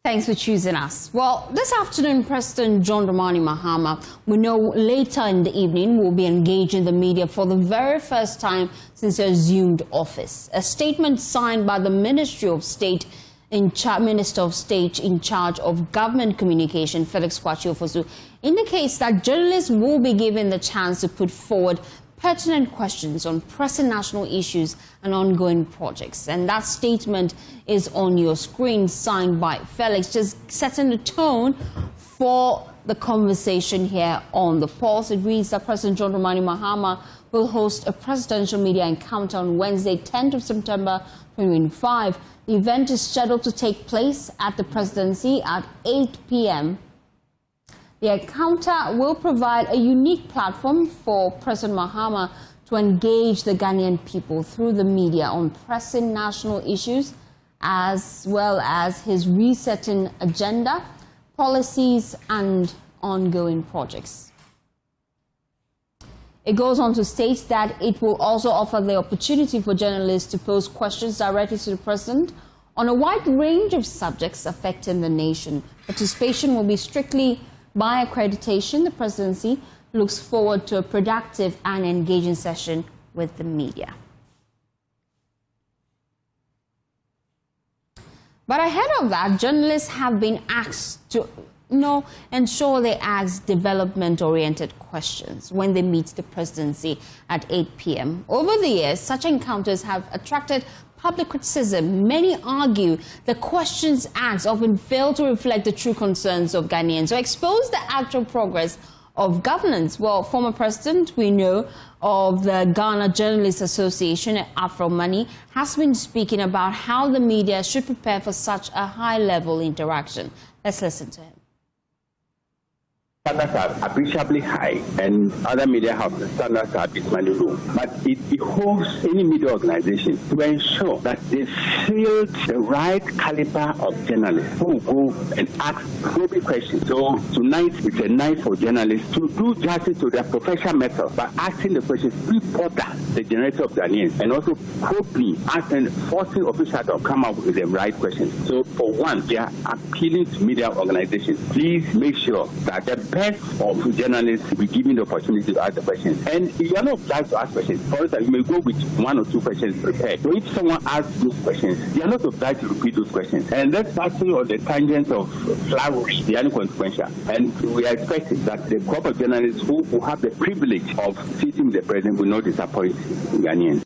Thanks for choosing us. Well, this afternoon, President John Dramani Mahama, we know later in the evening, will be engaging the media for the very first time since he assumed office. A statement signed by the Ministry of State Minister of State in charge of Government Communication, Felix Kwasi-Ofosu, indicates that journalists will be given the chance to put forward pertinent questions on pressing national issues and ongoing projects. And that statement is on your screen, signed by Felix, just setting the tone for the conversation here on The Pulse. It reads that President John Dramani Mahama will host a presidential media encounter on Wednesday, 10th of September 2025. The event is scheduled to take place at the presidency at 8 p.m. The encounter will provide a unique platform for President Mahama to engage the Ghanaian people through the media on pressing national issues, as well as his resetting agenda, policies, and ongoing projects. It goes on to state that it will also offer the opportunity for journalists to pose questions directly to the president on a wide range of subjects affecting the nation. Participation will be strictly by accreditation. The presidency looks forward to a productive and engaging session with the media. But ahead of that, journalists have been asked to ensure they ask development-oriented questions when they meet the presidency at 8 p.m. Over the years, such encounters have attracted public criticism. Many argue the questions asked often fail to reflect the true concerns of Ghanaians or expose the actual progress of governance. Well, former president, we know, of the Ghana Journalists Association, Afro Money, has been speaking about how the media should prepare for such a high-level interaction. Let's listen to him. Standards are appreciably high, and other media have standards are abysmally low. But it behoves any media organization to ensure that they field the right caliber of journalists who will go and ask probing questions. So tonight, it's a night for journalists to do justice to their professional method by asking the questions pre-order the generator of Ghanaians, and also probing, asking, forcing officials to come up with the right questions. So for one, they are appealing to media organizations. Please make sure that the best of journalists will be given the opportunity to ask the questions. And you are not obliged to ask questions. For instance, you may go with one or two questions prepared. So if someone asks those questions, you are not obliged to repeat those questions. And that's actually on the tangent of flourish, the inconsequential. And we are expecting that the crop of journalists who have the privilege of sitting with the president will not disappoint Ghanaians.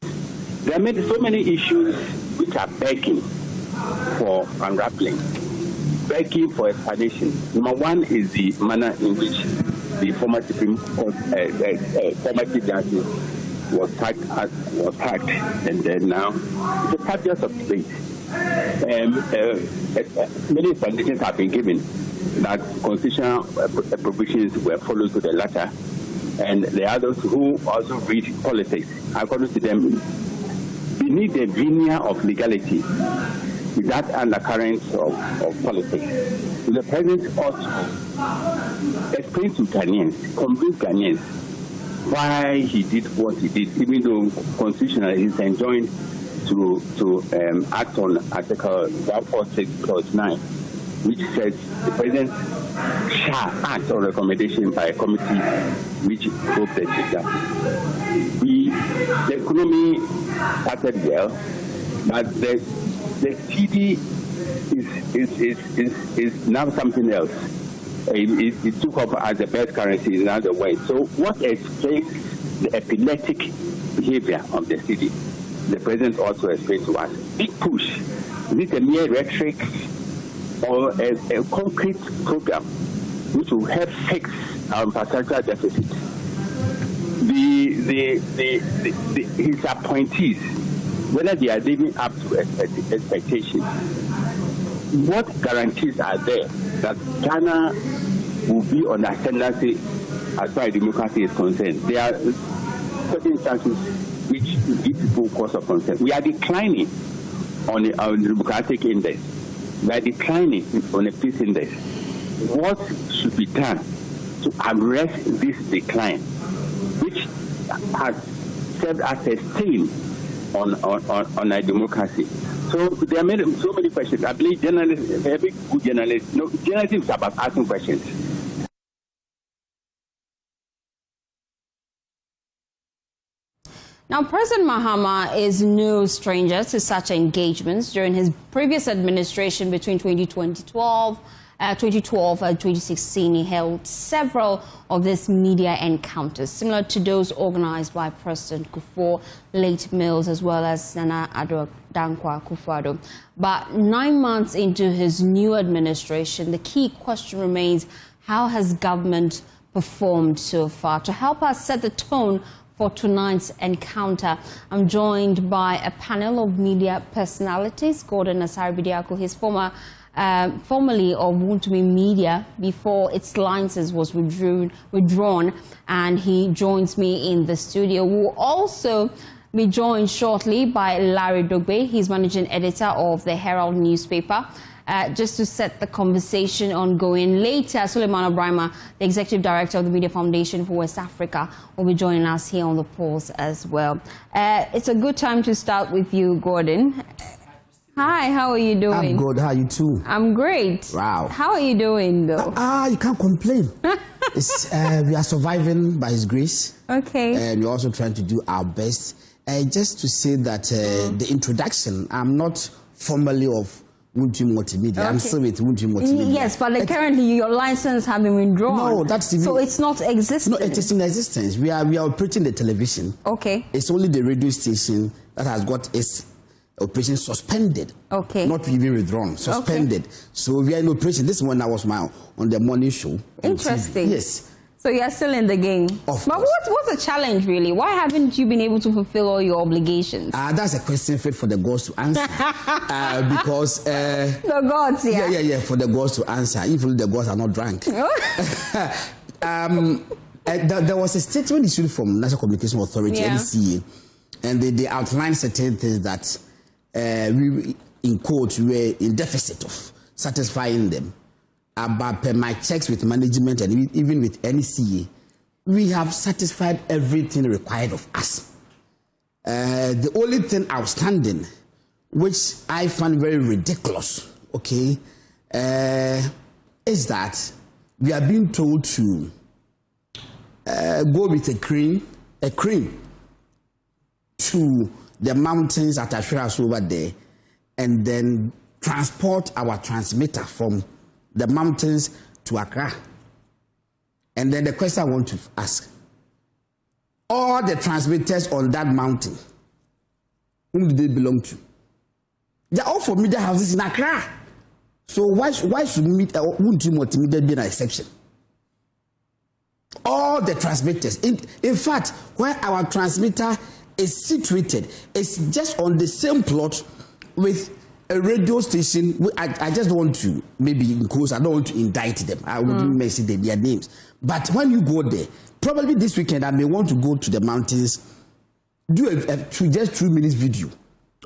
There are so many issues which are begging for unraveling, begging for explanation. Number one is the manner in which the former Supreme Court, former Chief Justice was sacked, and then now it's a subject of debate. Many explanations have been given that constitutional provisions were followed to the letter, and there are others who also read politics. According to them, beneath the veneer of legality, that undercurrent of politics. The president ought to explain to Ghanaians, convince Ghanaians why he did what he did, even though constitutionally he's enjoined to act on Article 146 Clause 9, which says the president shall act on recommendation by a committee which hopes the Chief Justice. The economy started well, but the CD is now something else. It took up as the best currency in other ways. So what explains the epileptic behavior of the CD? The president also explained to us. Big push. Is it a mere rhetoric or a concrete program which will help fix our infrastructural deficit? His appointees, whether they are living up to expectations, what guarantees are there that Ghana will be on the ascendancy as far as democracy is concerned? There are certain instances which give people cause of concern. We are declining on the democratic index. We are declining on the peace index. What should be done to arrest this decline, which has served as a stain on a democracy. So there are so many questions. I believe journalists, every good journalist, journalism is about asking questions. Now, President Mahama is no stranger to such engagements. During his previous administration between 2012 and 2016, he held several of these media encounters, similar to those organized by President Kufuor, late Mills, as well as Nana Addo Dankwa Akufo-Addo. But 9 months into his new administration, the key question remains, how has government performed so far? To help us set the tone for tonight's encounter, I'm joined by a panel of media personalities. Gordon Asare-Bediako, his formerly of Wontumi Media before its license was withdrawn, and he joins me in the studio. We'll also be joined shortly by Larry Dogbe. He's managing editor of the Herald newspaper. Just to set the conversation ongoing. Later, Suleiman Obrahima, the Executive Director of the Media Foundation for West Africa, will be joining us here on the pulse as well. It's a good time to start with you, Gordon. Hi, how are you doing? I'm good. How are you too? I'm great. Wow. How are you doing, though? You can't complain. We are surviving by His grace. Okay. And we're also trying to do our best. Just to say that the introduction, I'm not formally of Wontumi Multimedia. Okay. I'm still with Wontumi Multimedia. Yes, but currently your license has been withdrawn. No, that's even, so it's not existing. No, it is in existence. We are operating the television. Okay. It's only the radio station that has got its operation suspended. Okay. Not even withdrawn, suspended. Okay. So we are in operation. This one I was on the morning show. Interesting. Yes. So you're still in the game. But what's the challenge, really? Why haven't you been able to fulfill all your obligations? That's a question fit for the gods to answer. Because... the gods, yeah? Yeah, for the gods to answer. Even the gods are not drunk. There was a statement issued from National Communication Authority, NCA, and they outlined certain things that we, in quote, were in deficit of satisfying them. But per my checks with management and even with NCA, we have satisfied everything required of us. The only thing outstanding, which I find very ridiculous, okay, is that we are being told to go with a crane to the mountains at Ashuras over there, and then transport our transmitter from the mountains to Accra. And then the question I want to ask, all the transmitters on that mountain, whom do they belong to? They're all for media houses in Accra. So why should Wontumi Multimedia be an exception? All the transmitters, in fact, where our transmitter is situated, it's just on the same plot with a radio station. I just don't want to, maybe in course, I don't want to indict them. I wouldn't mention their names. But when you go there, probably this weekend, I may want to go to the mountains, do just 2 minutes video,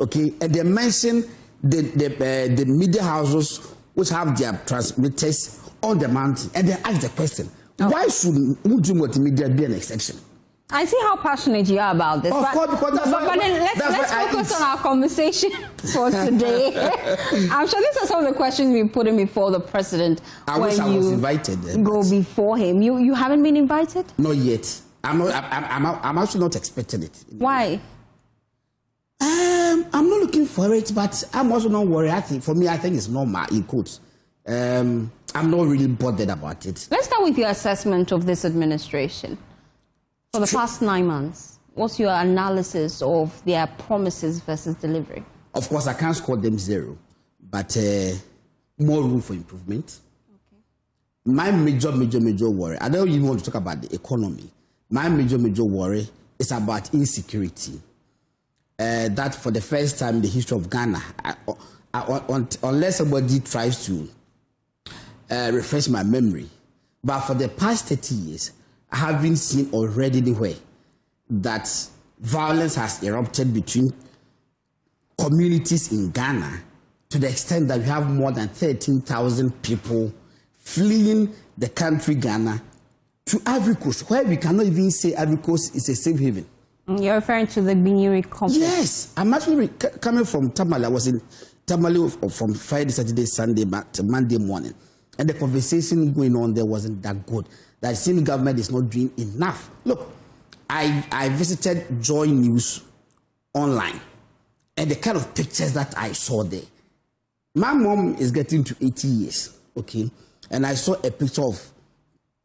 okay? And they mention the media houses which have their transmitters on the mountain, and they ask the question, why should Wontumi Multimedia be an exception? I see how passionate you are about this. Of course, because but then let's focus on our conversation for today. I'm sure these are some of the questions we put in before the president. I wish I was invited. Go before him. You haven't been invited? Not yet. I'm actually not expecting it. Why? I'm not looking for it, but I'm also not worried. I think it's normal, in quotes. I'm not really bothered about it. Let's start with your assessment of this administration. For the past 9 months, what's your analysis of their promises versus delivery? Of course, I can't score them 0, but more room for improvement. Okay. My major worry, I don't even want to talk about the economy. My major worry is about insecurity. That for the first time in the history of Ghana, unless somebody tries to refresh my memory, but for the past 30 years, I haven't seen already anywhere that violence has erupted between communities in Ghana to the extent that we have more than 13,000 people fleeing the country Ghana to Ivory Coast, where we cannot even say Ivory Coast is a safe haven. You're referring to the Binyuri complex? Yes, I'm actually coming from Tamale. I was in Tamale from Friday, Saturday, Sunday, back to Monday morning. And the conversation going on there wasn't that good. That seems government is not doing enough. Look, I visited JoyNews online, and the kind of pictures that I saw there. My mom is getting to 80 years, okay? And I saw a picture of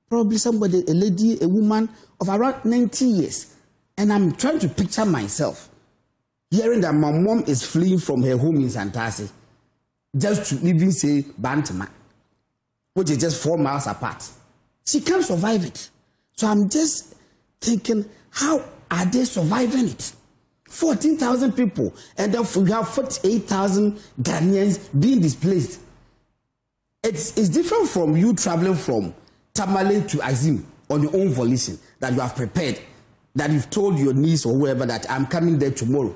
probably somebody, a lady, a woman of around 90 years. And I'm trying to picture myself hearing that my mom is fleeing from her home in Santasi just to even say Bantama, which is just 4 miles apart. She can't survive it. So I'm just thinking, how are they surviving it? 14,000 people, and then we have 48,000 Ghanaians being displaced. It's different from you traveling from Tamale to Azim on your own volition, that you have prepared, that you've told your niece or whoever that I'm coming there tomorrow.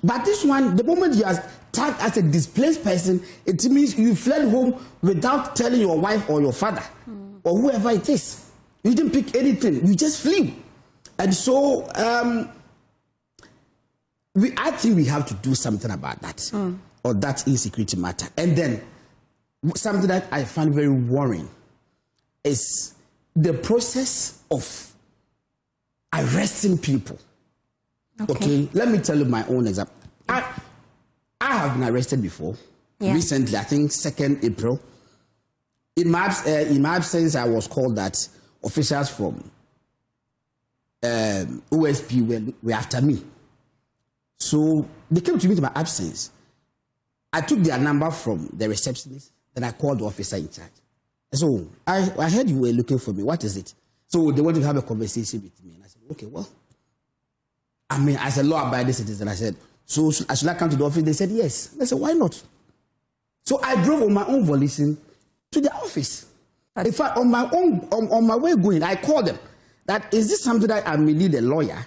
But this one, the moment you are tagged as a displaced person, it means you fled home without telling your wife or your father or whoever it is. You didn't pick anything, you just flew. And so I think we have to do something about that, or that insecurity matter. And then something that I find very worrying is the process of arresting people. Okay, let me tell you my own example. I have been arrested before. Yeah. Recently, I think 2nd April. In my absence, I was called that officials from OSP were after me. So they came to me in my absence. I took their number from the receptionist, then I called the officer in charge. And so I heard you were looking for me. What is it? So they wanted to have a conversation with me. And I said, okay, well, I mean, as a law-abiding citizen, I said, so should I come to the office? They said, yes. I said, why not? So I drove on my own volition to the office. In fact, on my way going, I called them. That, is this something that I may need a lawyer?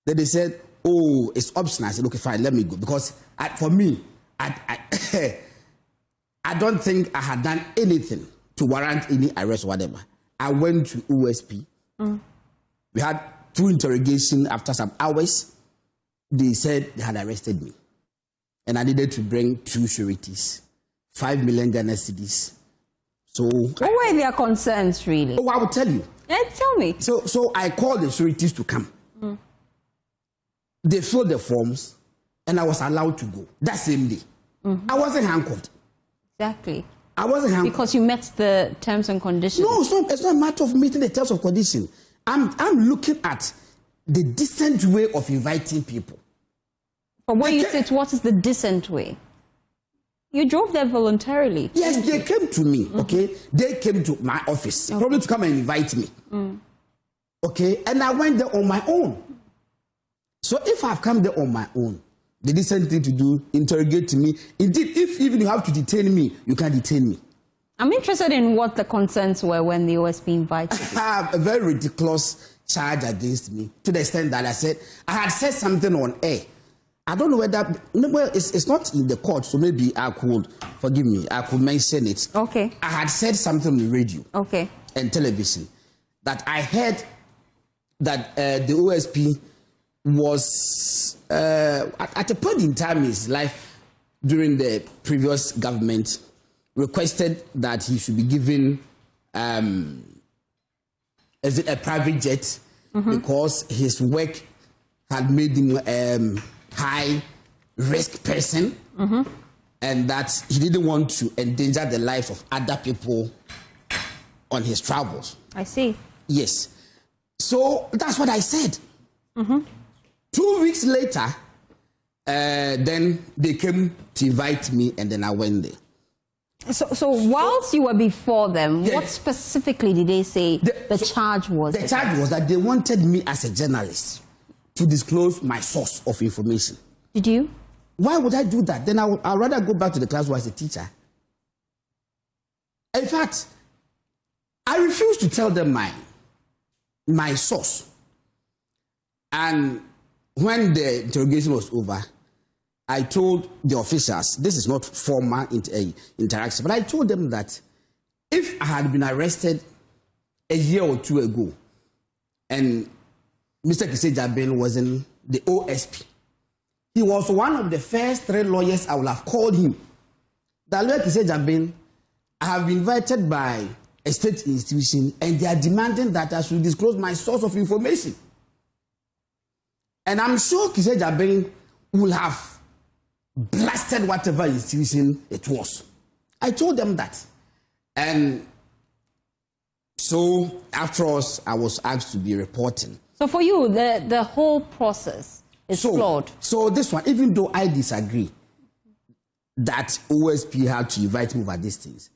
Then they said, oh, it's optional. I said, okay, fine, let me go. Because for me, I don't think I had done anything to warrant any arrest or whatever. I went to OSP. We had 2 interrogations. After some hours, they said they had arrested me. And I needed to bring 2 sureties, 5 million Ghana cedis. So what were their concerns, really? Oh, I will tell you. Yeah, tell me. So I called the sureties to come. They filled the forms, and I was allowed to go that same day. I wasn't handcuffed. Exactly. I wasn't handcuffed. Because you met the terms and conditions. No, it's not a matter of meeting the terms of condition. I'm looking at the decent way of inviting people. But what you said, what is the decent way? You drove there voluntarily. Yes, they came to me, okay? They came to my office, probably to come and invite me. Okay? And I went there on my own. So if I've come there on my own, the decent thing to do, interrogate me. Indeed, if even you have to detain me, you can detain me. I'm interested in what the concerns were when the OSP invited you. I have a very ridiculous charge against me, to the extent that I had said something on air. I don't know whether, well, it's not in the court, so maybe I could, forgive me, I could mention it. Okay. I had said something on the radio and television that I heard that the OSP was, at a point in time in his life during the previous government, requested that he should be given a private jet because his work had made him high risk person and that he didn't want to endanger the lives of other people on his travels. I see. Yes. So that's what I said. 2 weeks later, then they came to invite me and then I went there. So whilst you were before them, what specifically did they say the charge was? The charge was that they wanted me as a journalist to disclose my source of information. Did you? Why would I do that? Then I'd rather go back to the classroom as a teacher. In fact, I refused to tell them my source. And when the interrogation was over, I told the officials, this is not formal interaction, but I told them that if I had been arrested a year or 2 ago, and Mr. Kisejabin was in the OSP. He was one of the first 3 lawyers I would have called him. That lawyer Kisejabin, I have been invited by a state institution and they are demanding that I should disclose my source of information. And I'm sure Kisejabin will have blasted whatever institution it was. I told them that. And so afterwards, I was asked to be reporting. So for you, the whole process is flawed. So this one, even though I disagree that OSP had to invite me over these things,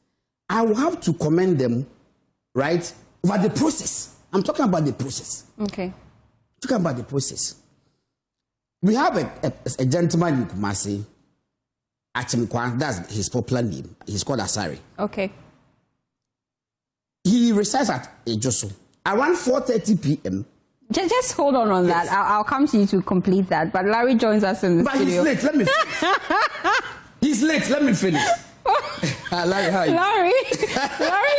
I will have to commend them, right, over the process. I'm talking about the process. Okay. Talking about the process. We have a gentleman in Kumasi, Achimkwa, that's his popular name. He's called Asari. Okay. He resides at Ejoso. Around 4:30 p.m. Just hold on yes. that. I'll come to you to complete that. But Larry joins us in the studio. But he's late. Let me finish. He's late. Let me finish. Larry, hi. Larry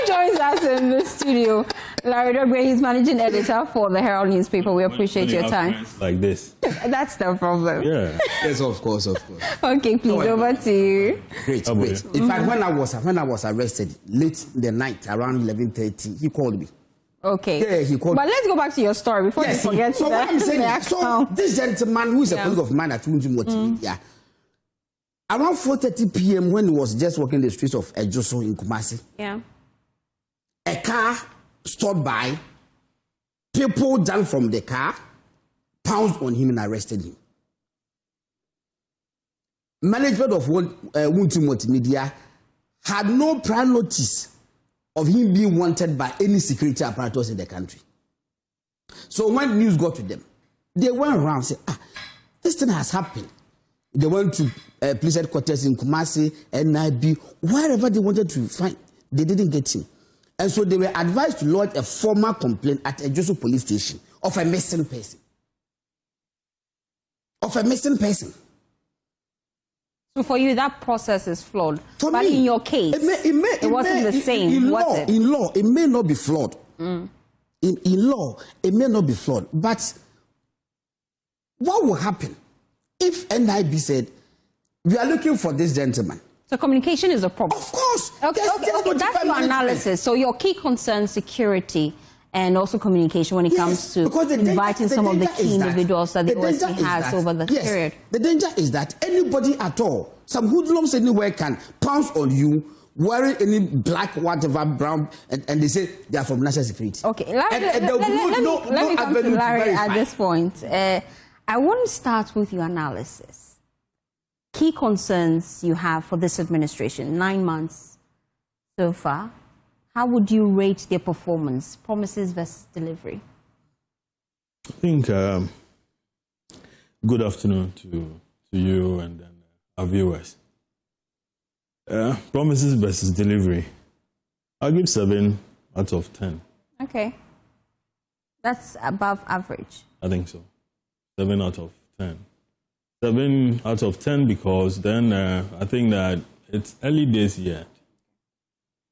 joins us in the studio. Larry Dogbe, he's managing editor for the Herald newspaper. We appreciate your time. Like this. That's the problem. Yeah. Yes, of course, of course. Okay, please, over to you. Great. In fact, when I was arrested late in the night, around 11:30, he called me. Okay. Yeah, he called. But let's go back to your story before you forget. So what I'm saying, so this gentleman who is a colleague of mine at Wunjimoti, around 4:30 p.m. when he was just walking the streets of Ejoso in Kumasi, a car stopped by, people jumped from the car, pounced on him and arrested him. Management of Wunti Multimedia had no prior notice of him being wanted by any security apparatus in the country. So when news got to them, they went around and said, this thing has happened. They went to police headquarters in Kumasi, NIB, wherever they wanted to find. They didn't get him. And so they were advised to lodge a formal complaint at Ejoso police station of a missing person. So for you, that process is flawed. But in your case, it wasn't the same, was it? In law, it may not be flawed. In law, it may not be flawed. But what will happen if NIB said, we are looking for this gentleman? So communication is a problem. Of course. Okay, that's your analysis. So your key concern, security, and also communication when it comes to inviting some of the key individuals that the OSP has over the period. The danger is that anybody at all, some hoodlums anywhere can pounce on you wearing any black, whatever, brown, and they say they are from national security. Okay, let me come to Larry at this point. I want to start with your analysis. Key concerns you have for this administration, 9 months so far. How would you rate their performance, promises versus delivery? I think good afternoon to you and then our viewers. Promises versus delivery. I'll give 7 out of 10. Okay. That's above average. I think so. 7 out of 10. 7 out of 10 because then I think that it's early days yet.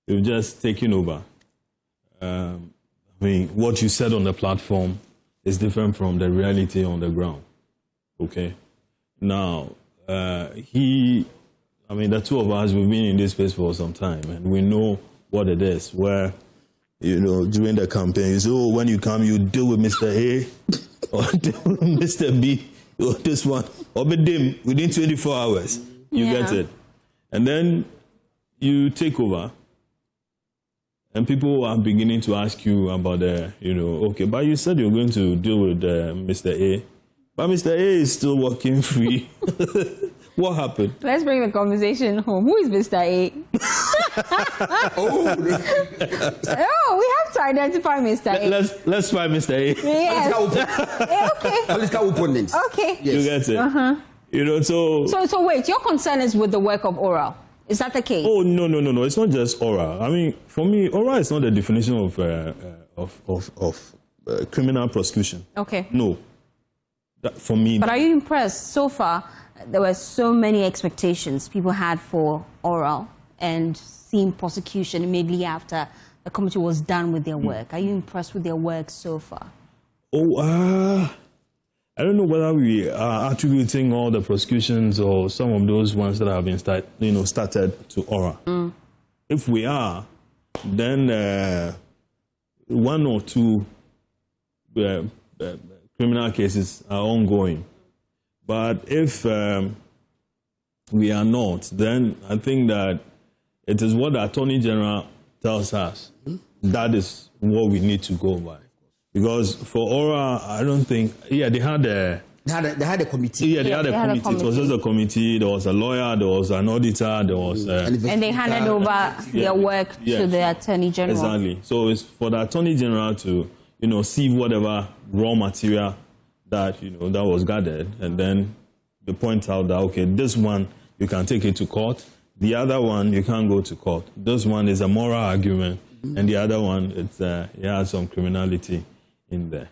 We've just taken over. I mean, what you said on the platform is different from the reality on the ground. Okay? Now, the two of us, we've been in this space for some time, and we know what it is, where, during the campaign, you say, when you come, you deal with Mr. A or deal with Mr. B or this one, or with them within 24 hours. You get it. And then you take over. And people are beginning to ask you about but you said you're going to deal with Mr. A. But Mr. A is still working free. What happened? Let's bring the conversation home. Who is Mr. A? We have to identify Mr. A. Let's find Mr. A. Yes. Okay. You get it. So wait, your concern is with the work of oral. Is that the case? Oh, no. It's not just oral. I mean, for me, oral is not the definition of criminal prosecution. Okay. No. For me. But are you impressed? So far, there were so many expectations people had for oral and seeing prosecution immediately after the committee was done with their work. Are you impressed with their work so far? I don't know whether we are attributing all the prosecutions or some of those ones that have been started to Ora. If we are, then one or two criminal cases are ongoing. But if we are not, then I think that it is what the Attorney General tells us. That is what we need to go by. Because for Ora, I don't think... Yeah, they had a committee. Yeah, they had a committee. It was just a committee. There was a lawyer, there was an auditor, there was... and they handed over their work to the Attorney General. Exactly. So it's for the Attorney General to, see whatever raw material that, that was gathered, and then they point out that, okay, this one, you can take it to court. The other one, you can't go to court. This one is a moral argument, and the other one, it has some criminality in there.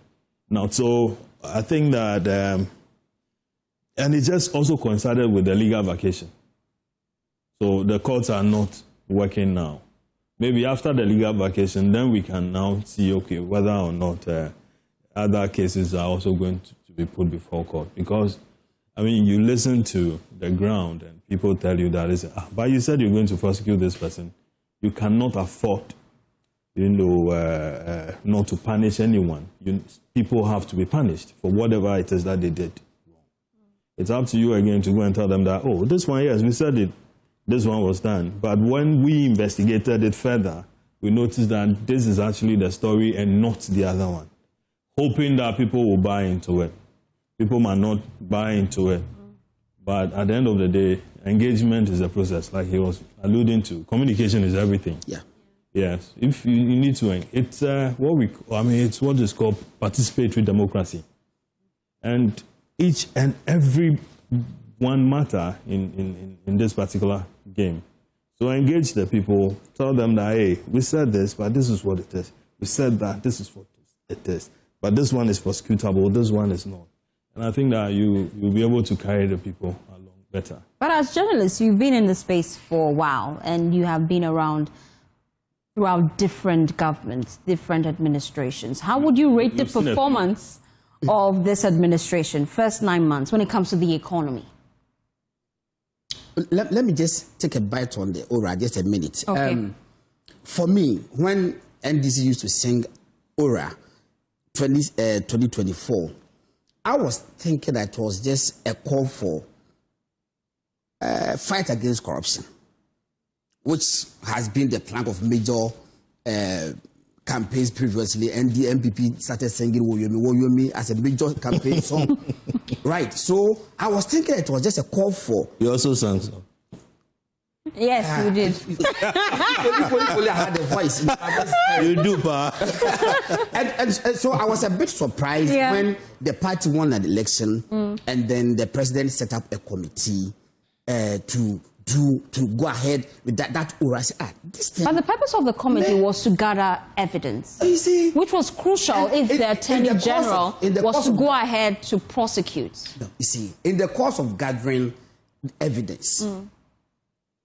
Now, so I think that, and it just also coincided with the legal vacation. So the courts are not working now. Maybe after the legal vacation, then we can now see, okay, whether or not other cases are also going to be put before court. Because, I mean, you listen to the ground and people tell you that, but you said you're going to prosecute this person. You cannot afford, not to punish anyone. People have to be punished for whatever it is that they did. It's up to you again to go and tell them that, oh, this one, yes, we said it. This one was done. But when we investigated it further, we noticed that this is actually the story and not the other one. Hoping that people will buy into it. People might not buy into it. But at the end of the day, engagement is a process, like he was alluding to. Communication is everything. Yeah. Yes. If you need to, it's it's what is called participatory democracy. And each and every one matter in this particular game. So engage the people, tell them that, hey, we said this, but this is what it is. We said that, this is what it is. But this one is prosecutable, this one is not. And I think that you'll be able to carry the people along better. But as journalists, you've been in the space for a while, and you have been around throughout different governments, different administrations. How would you rate the performance of this administration, first 9 months, when it comes to the economy? Let me just take a bite on the Ora, just a minute. Okay. For me, when NDC used to sing Ora 2024, I was thinking that it was just a call for fight against corruption, which has been the plank of major campaigns previously, and the MPP started singing Woyomi, Woyomi as a major campaign song. Right, so I was thinking it was just a call for... You also sang so. Yes, you did. Only I had a voice. You do, pa. and so I was a bit surprised when the party won an election, and then the president set up a committee to go ahead with that Ora. This thing, but the purpose of the committee was to gather evidence, you see, which was crucial if the Attorney General was to go ahead to prosecute. No, you see, in the course of gathering evidence,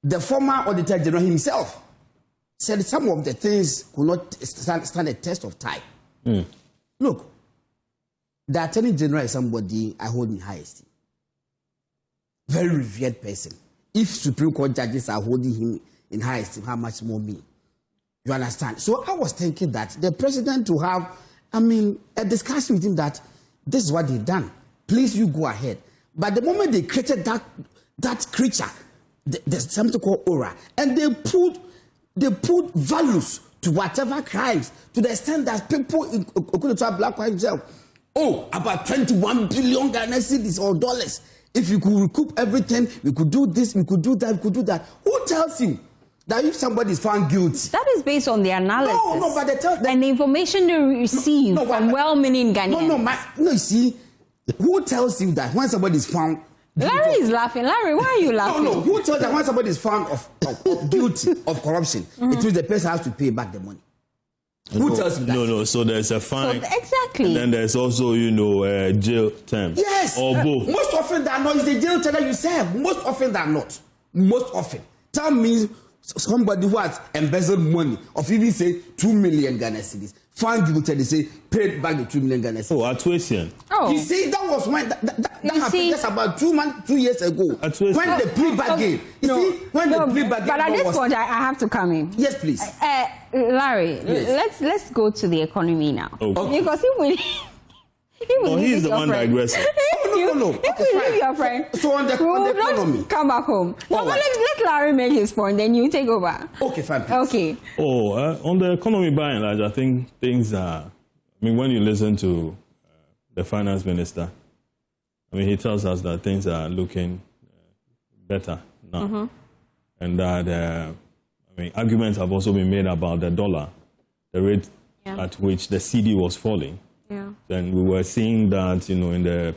the former Auditor General himself said some of the things could not stand a test of time. Look, the Attorney General is somebody I hold in high esteem. Very revered person. If Supreme Court judges are holding him in high esteem, how much more me? You understand? So I was thinking that the president to have, a discussion with him that this is what they've done. Please, you go ahead. But the moment they created that creature, there's something called Ora, and they put values to whatever crimes to the extent that people, according to Black himself, about 21 billion Ghana cedis or dollars. If you could recoup everything, we could do this, we could do that, we could do that. Who tells you that if somebody is found guilty? That is based on the analysis. No, but they tell them. And the information they receive from well-meaning Ghanaians. No, you see, who tells you that when somebody is found guilty? Larry is laughing. Larry, why are you laughing? No, who tells that when somebody is found of guilty of corruption, it means the person has to pay back the money? Who tells you that? No. So there's a fine. So, exactly. And then there's also, jail term. Yes. Or both. Most often than not, it's the jail term that you serve. Most often than not. Most often. Tell me somebody who has embezzled money of even say 2 million Ghana cedis. Fund you they say paid back the 2 million Ghana cedis. Oh, Atuasian. Oh. You see, that was when that happened just about 2 years ago. When the pre-bargain. You see, when the pre-bargain. But at this point, I have to come in. Yes, please. Larry, let's go to the economy now. Okay. Because he's the one digressing. No. If we leave your friend, so on the economy, come back home. Well, let Larry make his point, then you take over. Okay, fine. Please. Okay. On the economy, by and large, I think things are. I mean, when you listen to the finance minister, I mean, he tells us that things are looking better now, and that I mean, arguments have also been made about the dollar, the rate at which the cedi was falling. Yeah. Then we were seeing that, in the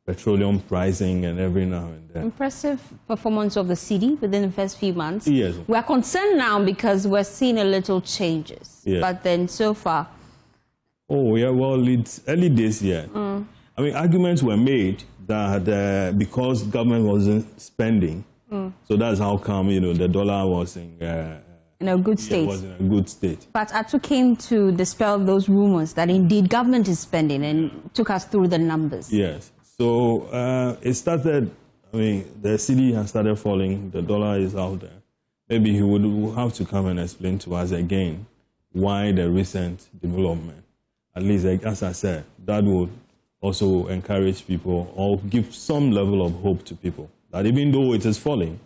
petroleum pricing and every now and then. Impressive performance of the cedi within the first few months. Yes. We're concerned now because we're seeing a little changes. Yeah. But then so far. Oh, yeah, well, it's early days yet. I mean, arguments were made that because government wasn't spending, so that's how come, the dollar was in a good state. It was in a good state. But Atu came to dispel those rumors that indeed government is spending and took us through the numbers. Yes. So it started, I mean, the cedi has started falling, the dollar is out there. Maybe he would have to come and explain to us again why the recent development. At least, as I said, that would also encourage people or give some level of hope to people that even though it is falling,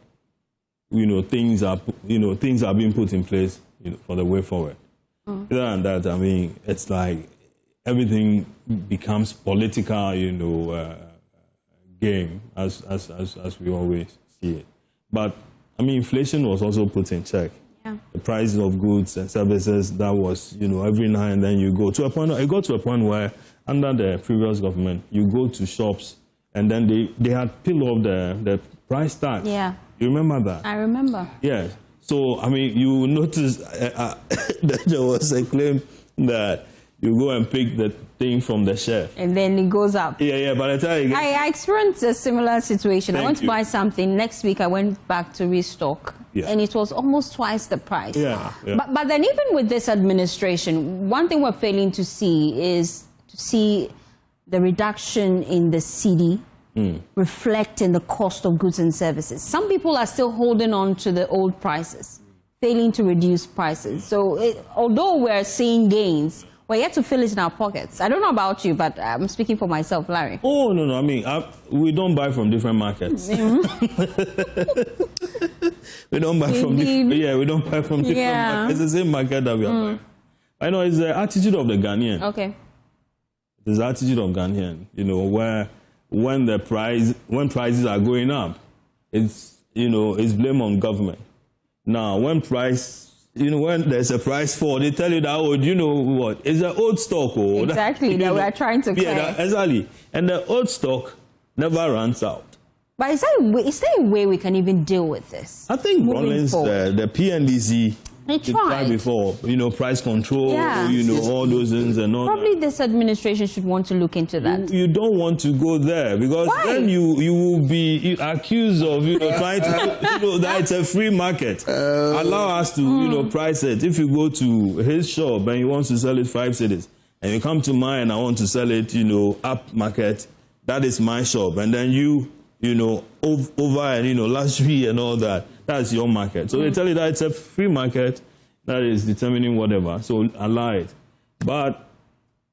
things are being put in place, for the way forward. Other than that, I mean, it's like everything becomes political, game as we always see it. But I mean, inflation was also put in check. Yeah. The price of goods and services, that was, every now and then you go to a point. It got to a point where under the previous government, you go to shops and then they had peeled off the price tax. Yeah. You remember that? I remember. Yes. So, I mean, you notice that there was a claim that you go and pick the thing from the shelf. And then it goes up. Yeah. By the time I experienced a similar situation. I went to buy something. Next week, I went back to restock. Yeah. And it was almost twice the price. Yeah. But then even with this administration, one thing we're failing to see is the reduction in the cedi reflect in the cost of goods and services. Some people are still holding on to the old prices, failing to reduce prices. So although we're seeing gains, we're yet to fill it in our pockets. I don't know about you, but I'm speaking for myself, Larry. Oh, no. I mean, we don't buy from different markets. We don't buy from different... Yeah, we don't buy from different markets. It's the same market that we are buying. I know, it's the attitude of the Ghanaian. Okay. It's the attitude of Ghanaian, where when prices are going up, it's blame on government. Now, when there's a price fall, they tell you that, what? It's an old stock. Exactly, that we are trying to clear. Yeah, exactly. And the old stock never runs out. But is there a way we can even deal with this? I think Rollins, the PNDC, tried before, price control, all those things and all. Probably this administration should want to look into that. You don't want to go there because then you will be accused of trying to that it's a free market. Allow us to price it. If you go to his shop and he wants to sell it 5 cedis, and you come to mine and I want to sell it up market, that is my shop, and then over and luxury and all that. That's your market. So they tell you that it's a free market that is determining whatever. So allow it. But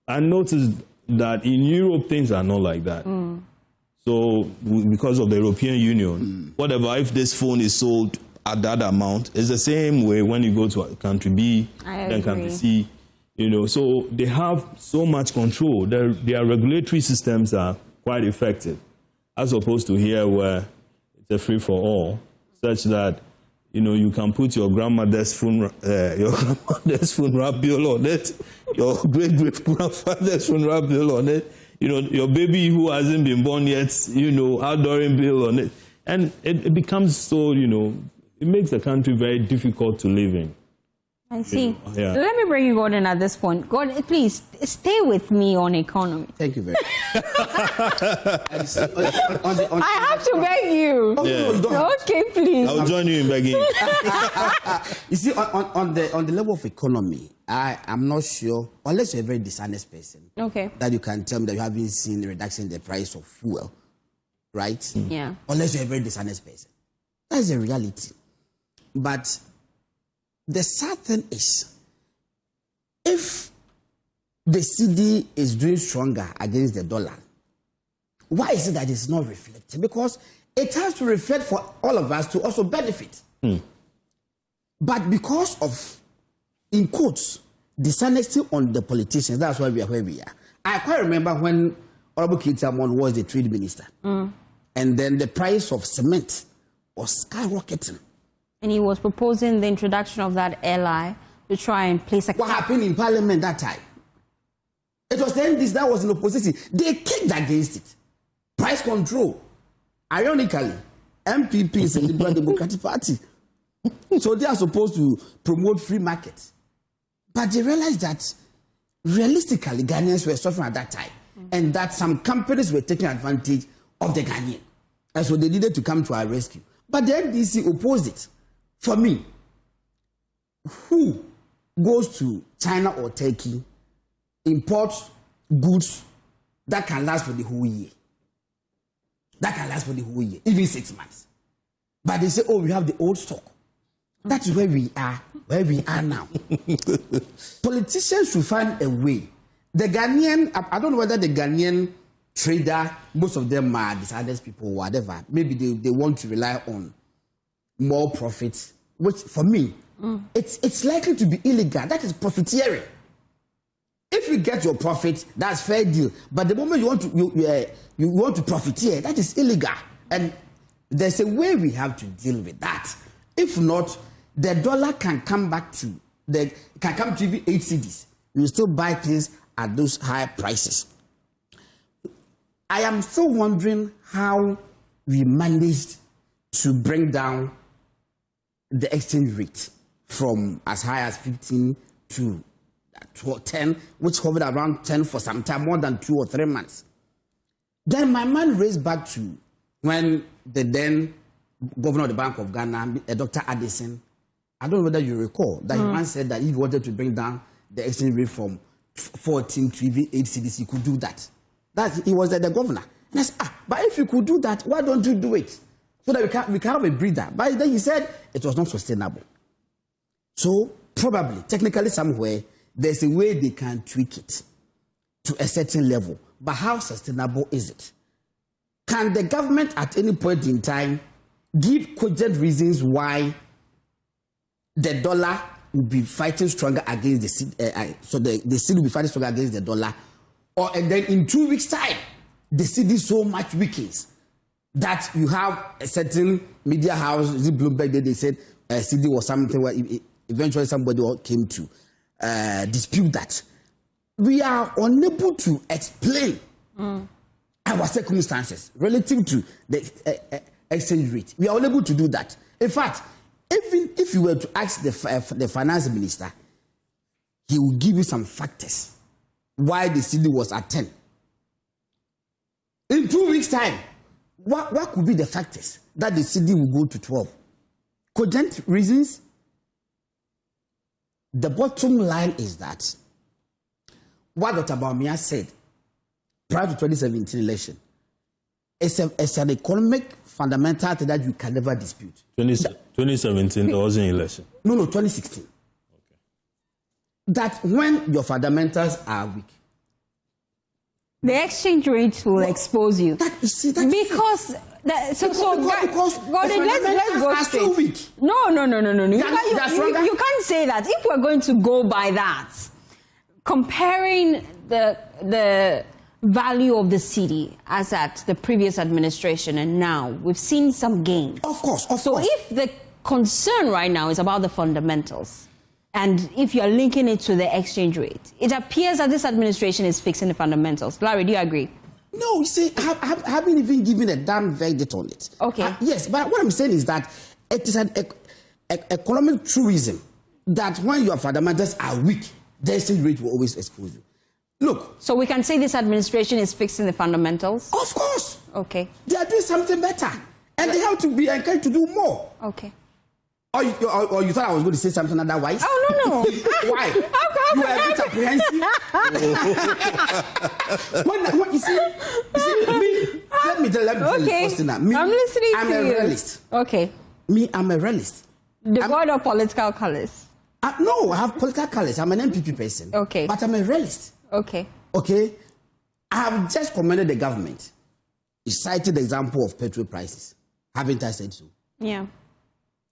I noticed that in Europe, things are not like that. So because of the European Union, whatever, if this phone is sold at that amount, it's the same way when you go to country B, then country C. So they have so much control. Their regulatory systems are quite effective, as opposed to here where it's a free-for-all. Such that you can put your grandmother's funeral bill on it, your great-great-grandfather's funeral bill on it, your baby who hasn't been born yet, outdooring bill on it, and it becomes so it makes the country very difficult to live in. I see. Yeah. Let me bring you Gordon at this point. Gordon, please stay with me on economy. Thank you very much. I have to beg you. Oh, no, you don't. Okay, please. I'll join you in begging. You see, on the level of economy, I'm not sure, unless you're a very dishonest person, Okay. that you can tell me that you haven't seen a reduction in the price of fuel, right? Yeah. Unless you're a very dishonest person. That's the reality. But the sad thing is, if the cedi is doing stronger against the dollar, why is it that it's not reflecting? Because it has to reflect for all of us to also benefit. But because of, in quotes, dishonesty on the politicians, that's why we are where we are. I quite remember when Honorable Kitamon was the trade minister, and then the price of cement was skyrocketing. And he was proposing the introduction of that LI to try and place a What happened in Parliament that time? It was then this that was in opposition. They kicked against it. Price control. Ironically, MPP is a Liberal Democratic Party. So they are supposed to promote free markets. But they realized that realistically, Ghanaians were suffering at that time. And that some companies were taking advantage of the Ghanaian. And so they needed to come to our rescue. But the NDC opposed it. For me, who goes to China or Turkey, imports goods that can last for the whole year? That can last for the whole year, even 6 months. But they say, oh, we have the old stock. That is where we are now. Politicians should find a way. The Ghanaian, I don't know whether the Ghanaian trader, most of them are dishonest people, whatever. Maybe they want to rely on more profits, which for me, it's likely to be illegal. That is profiteering. If you get your profit, that's fair deal. But the moment you want to profiteer, that is illegal. And there's a way we have to deal with that. If not, the dollar can come back to even 8 cedis. You will still buy things at those high prices. I am still wondering how we managed to bring down the exchange rate from as high as 15 to 10, which hovered around 10 for some time, more than 2 or 3 months. Then my mind raced back to when the then governor of the Bank of Ghana, Dr. Addison, I don't know whether you recall, that he once said that if he wanted to bring down the exchange rate from 14 to even 8 cedis, he could do that. He was the governor. And I said, but if you could do that, why don't you do it? So that we can have a breather. But then he said it was not sustainable. So probably, technically somewhere, there's a way they can tweak it to a certain level. But how sustainable is it? Can the government at any point in time give cogent reasons why the dollar will be fighting stronger against the cedi, so the cedi will be fighting stronger against the dollar, and then in 2 weeks' time, the cedi so much weakens that you have a certain media house, is it Bloomberg, they said cedi was something where eventually somebody came to dispute that. We are unable to explain our circumstances relative to the exchange rate. We are unable to do that. In fact, even if you were to ask the finance minister, he will give you some factors why the cedi was at 10. In 2 weeks' time, what could be the factors that the cedi will go to 12? Cogent reasons? The bottom line is that what Dr. Baumia said prior to 2017 election, it's an economic fundamental thing that you can never dispute. 2017, there wasn't an election. No, 2016. Okay. That when your fundamentals are weak, the exchange rate will expose you. Because Gordon, let's go straight. Weak. No. You can't say that. If we're going to go by that, comparing the value of the cedi as at the previous administration and now, we've seen some gain. Of course. So if the concern right now is about the fundamentals, and if you're linking it to the exchange rate, it appears that this administration is fixing the fundamentals. Larry, do you agree? No, you see, I haven't even given a damn verdict on it. Okay. Yes, but what I'm saying is that it is an economic truism that when your fundamentals are weak, the exchange rate will always expose you. Look. So we can say this administration is fixing the fundamentals? Of course. Okay. They are doing something better. And they have to be encouraged to do more. Okay. Or you thought I was going to say something otherwise? Oh, no. Why? You were a bit apprehensive. when you see, me, let me tell you first thing. Me, I'm listening I'm to a you. realist. Okay. Me, I'm a realist. Devoid of political colors. No, I have political colors. I'm an MPP person. Okay. But I'm a realist. Okay. Okay? I have just commended the government. You cited the example of petrol prices. Haven't I said so? Yeah.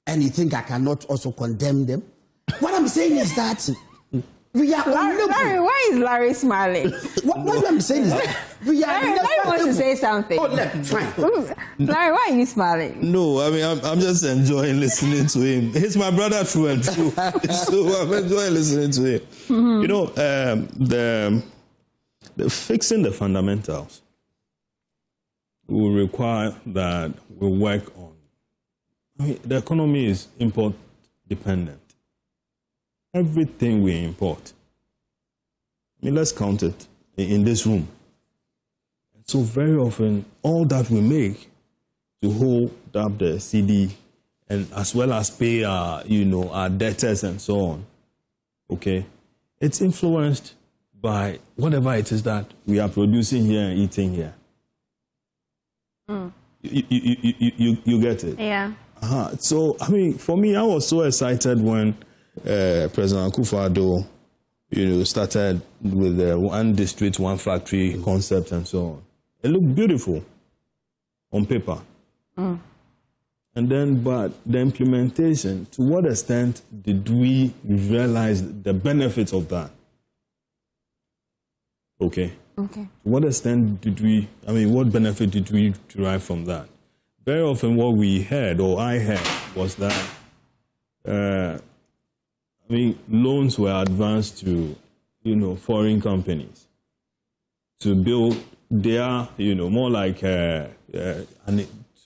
And you think I cannot also condemn them? What I'm saying is that we are Larry, why is Larry smiling? what I'm saying is that we are Larry wants to say something. Oh, fine. Larry, why are you smiling? No, I mean, I'm just enjoying listening to him. He's my brother through and through. So I'm enjoying listening to him. Mm-hmm. You know, the fixing the fundamentals will require that we work on. I mean, the economy is import dependent. Everything we import. I mean, let's count it in this room. So very often, all that we make to hold up the CD and as well as pay our, our debtors and so on, okay, it's influenced by whatever it is that we are producing here and eating here. Mm. You get it? Yeah. So, I mean, for me, I was so excited when President Akufo-Addo, started with the one district, one factory concept and so on. It looked beautiful on paper. Mm. And then, but the implementation, to what extent did we realize the benefits of that? Okay. Okay. To what extent what benefit did we derive from that? Very often what we heard, or I heard, was that, loans were advanced to, foreign companies to build their, more like, to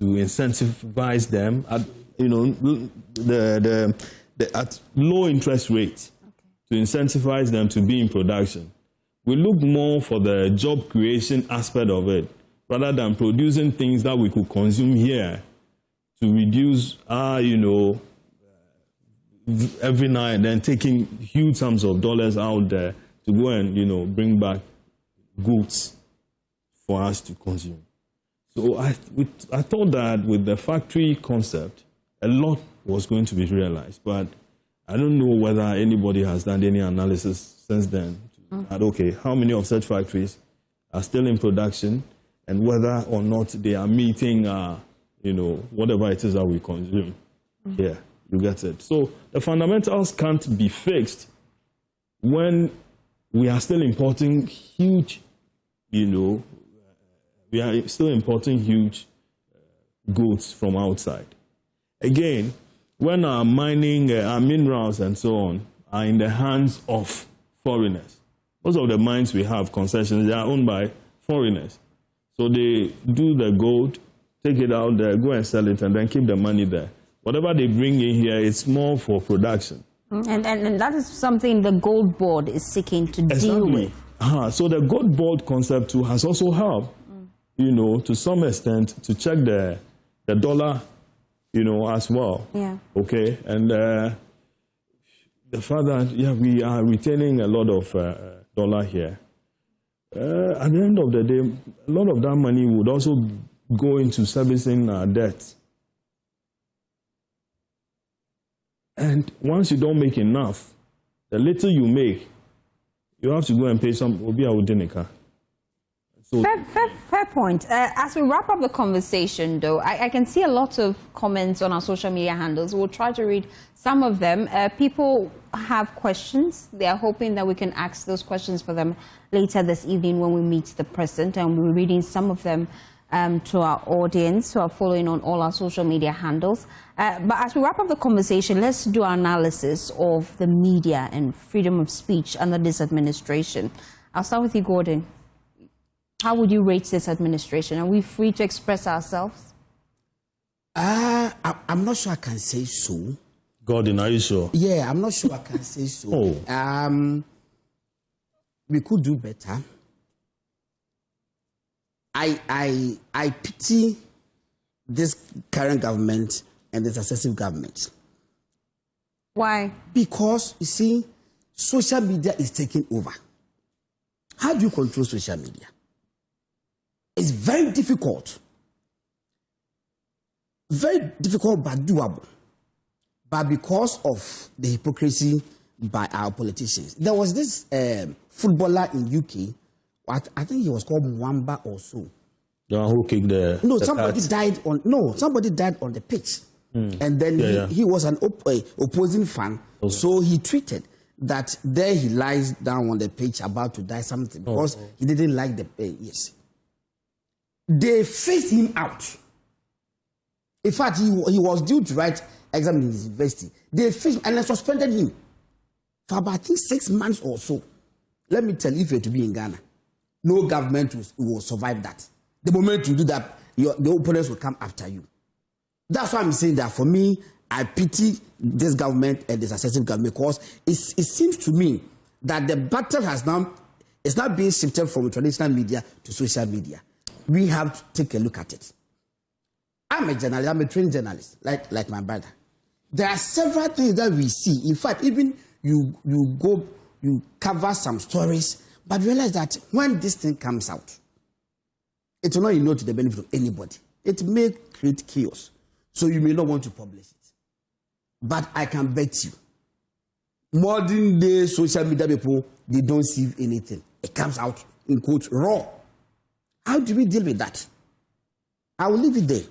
incentivize them at, at low interest rates, to incentivize them to be in production. We look more for the job creation aspect of it, rather than producing things that we could consume here to reduce our, every now and then taking huge sums of dollars out there to go and, bring back goods for us to consume. So I thought that with the factory concept, a lot was going to be realized, but I don't know whether anybody has done any analysis since then. That, okay, how many of such factories are still in production, and whether or not they are meeting, whatever it is that we consume here. You get it? So the fundamentals can't be fixed when we are still importing huge, we are still importing huge goods from outside. Again, when our mining, our minerals and so on are in the hands of foreigners, most of the mines we have, concessions, they are owned by foreigners. So they do the gold, take it out there, go and sell it, and then keep the money there. Whatever they bring in here, it's more for production. And that is something the Gold Board is seeking to deal with. So the Gold Board concept too has also helped, to some extent, to check the dollar, as well. Yeah. Okay. And the fact that, we are retaining a lot of dollar here. At the end of the day, a lot of that money would also go into servicing our debt. And once you don't make enough, the little you make, you have to go and pay some Obia Udinika. So fair point. As we wrap up the conversation, though, I can see a lot of comments on our social media handles. We'll try to read some of them. People have questions. They are hoping that we can ask those questions for them later this evening when we meet the president, and we'll be reading some of them to our audience who are following on all our social media handles. But as we wrap up the conversation, let's do our analysis of the media and freedom of speech under this administration. I'll start with you, Gordon. How would you rate this administration? Are we free to express ourselves? I'm not sure I can say so. Gordon, are you sure? Yeah, I'm not sure I can say so. Oh. We could do better. I pity this current government and the successive government. Why? Because, you see, social media is taking over. How do you control social media? It's very difficult. Very difficult but doable. But because of the hypocrisy by our politicians. There was this footballer in UK, I think he was called Mwamba or so. Who kicked the somebody died on the pitch. And then he was an opposing fan. Okay. So he tweeted that there he lies down on the pitch about to die something because he didn't like the yes. They faced him out. In fact, he was due to write exam in his university. They faced him and they suspended him for about, I think, 6 months or so. Let me tell you, if you're to be in Ghana, no government will survive that. The moment you do that, the opponents will come after you. That's why I'm saying that for me, I pity this government and the successive government because it seems to me that the battle is now being shifted from traditional media to social media. We have to take a look at it. I'm a journalist, I'm a trained journalist, like my brother. There are several things that we see. In fact, even you cover some stories, but realize that when this thing comes out, it will not to the benefit of anybody. It may create chaos. So you may not want to publish it. But I can bet you, modern day social media people, they don't see anything. It comes out, in quotes, raw. How do we deal with that? I will leave it there.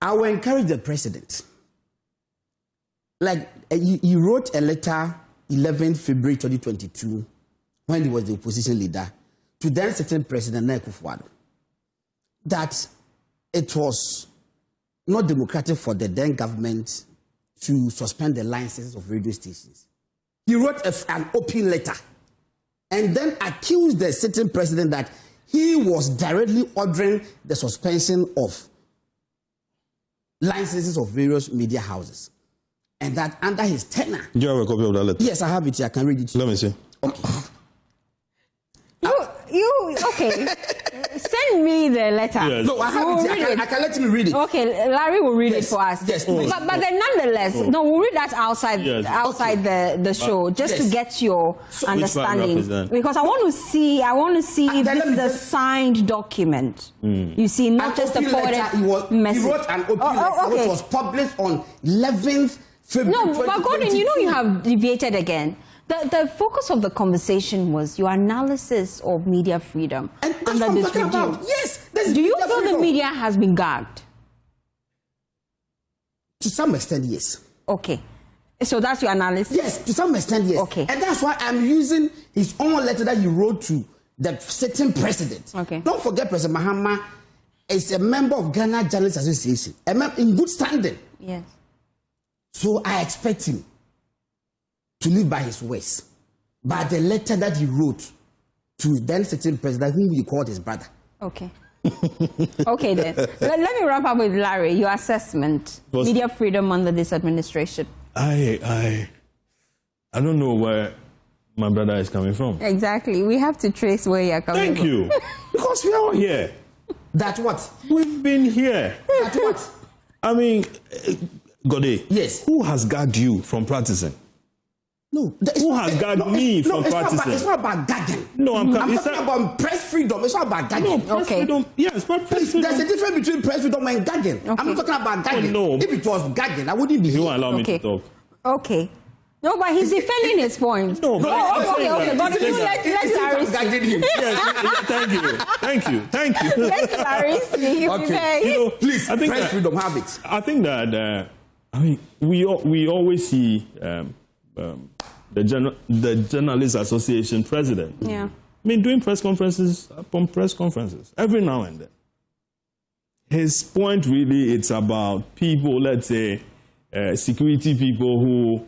I will encourage the president. Like, he wrote a letter 11th February 2022, when he was the opposition leader, to then certain President Nekufuado, that it was not democratic for the then government to suspend the licenses of radio stations. He wrote an open letter and then accused the sitting president that he was directly ordering the suspension of licenses of various media houses. And that under his tenure. Do you have a copy of that letter? Yes, I have it here. I can read it. Let me see. Okay. Okay. Send me the letter. Yes. No, I have it here. I can let him read it. Okay, Larry will read it for us. Yes, but then nonetheless, no, we'll read that outside the show just to get your understanding. Because I want to see if this is a signed document. You see, not just a forwarded message. He wrote an open letter which was published on 11th February. No, but Gordon, you have deviated again. The focus of the conversation was your analysis of media freedom under this regime. Yes. Do you feel the media has been gagged? To some extent, yes. Okay. So that's your analysis? Yes, to some extent, yes. Okay. And that's why I'm using his own letter that he wrote to the sitting president. Okay. Don't forget, President Mahama is a member of Ghana Journalists Association, in good standing. Yes. So I expect him to live by his words, by the letter that he wrote to then sitting president, whom he called his brother. Okay. Okay then. Let me wrap up with Larry. Your assessment, media freedom under this administration. I don't know where my brother is coming from. Exactly. We have to trace where you're coming from. Thank you. Because we are here. That what? We've been here. That what? I mean, Gode. Yes. Who has gagged you from practicing? No. Who has gagged me from practicing? It's not about gagging. No, I'm talking about press freedom. It's not about gagging. No, press freedom. Yes, but press freedom. There's a difference between press freedom and gagging. Okay. I'm not talking about gagging. Oh, no. If it was gagging, I wouldn't be here. You won't allow me to talk. Okay. No, but he's defending his point. No, okay. But let's Larry gagging him. Yes, thank you. Let Larry speak. Okay. Please, I think press freedom, have it. I think that we always see the Journalists Association president. Yeah. I mean, doing press conferences upon press conferences every now and then. His point really, it's about people, let's say, security people who,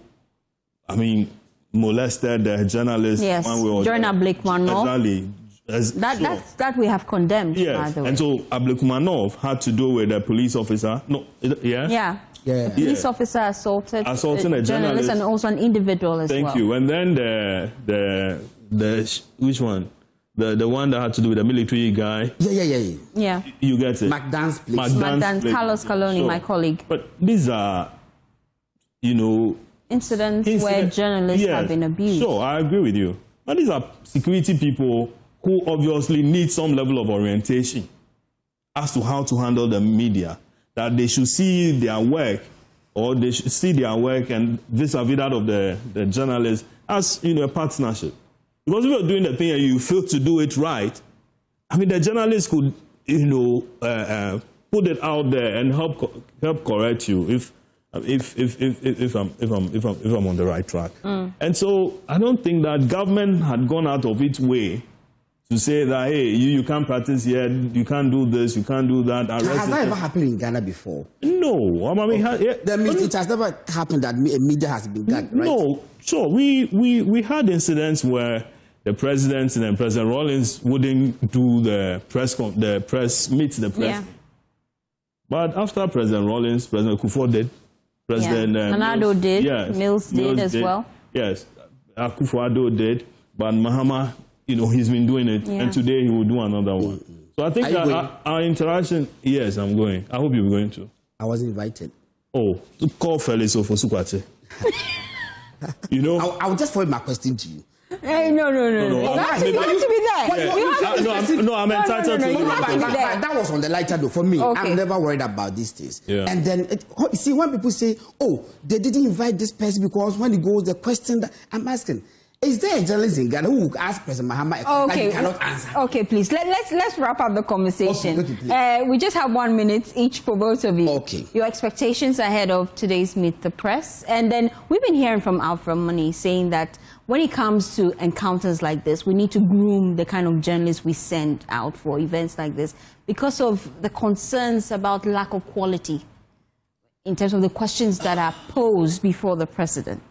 I mean, molested journalists. Yes. One way or Joanna Blake Manor. Exactly. That we have condemned, by Yes, the way. and so Ablekumanov had to do with a police officer. No, yeah? Yeah. A police officer assaulted a journalist and also an individual as well. Thank you. And then the which one? The one that had to do with the military guy. Yeah. You get it. McDan's place. McDan's, Carlos Coloni, my colleague. But these are, incidents where journalists have been abused. Sure, I agree with you. But these are security people who obviously need some level of orientation as to how to handle the media. That they should see their work, or they should see their work and vis-a-vis that of the journalists as a partnership. Because if you're doing the thing and you fail to do it right, I mean the journalists could put it out there and help correct you if I'm on the right track. And so I don't think that government had gone out of its way to say that, hey, you can't practice here, you can't do this, you can't do that. Has that ever happened in Ghana before? No. I mean, it has never happened that media has been gagged, right? No. Sure. We had incidents where the president and then President Rawlings wouldn't do the press meet the press. Yeah. But after President Rawlings, President Kufuor did. President Nana-Addo did. Yes. Mills did as well. Yes. Akufo-Addo did. But Mahama, he's been doing it. Yeah. And today he will do another one. So I think that our interaction, yes, I'm going. I hope you're going to. I was invited. Oh, to call Felix for Sukwate. I'll just forward my question to you. Hey, no. You have to be there. I'm entitled to. You have to be there. That was on the lighter though. For me, I'm never worried about these things. Yeah. And then, see, when people say, oh, they didn't invite this person because when it goes, the question that I'm asking, is there a journalist in Ghana who ask President Mahama that he cannot answer? Okay, please. Let's wrap up the conversation. Okay, we just have 1 minute each for both of you. Okay. Your expectations ahead of today's Meet the Press. And then we've been hearing from Alfred Money saying that when it comes to encounters like this, we need to groom the kind of journalists we send out for events like this because of the concerns about lack of quality in terms of the questions that are posed before the president.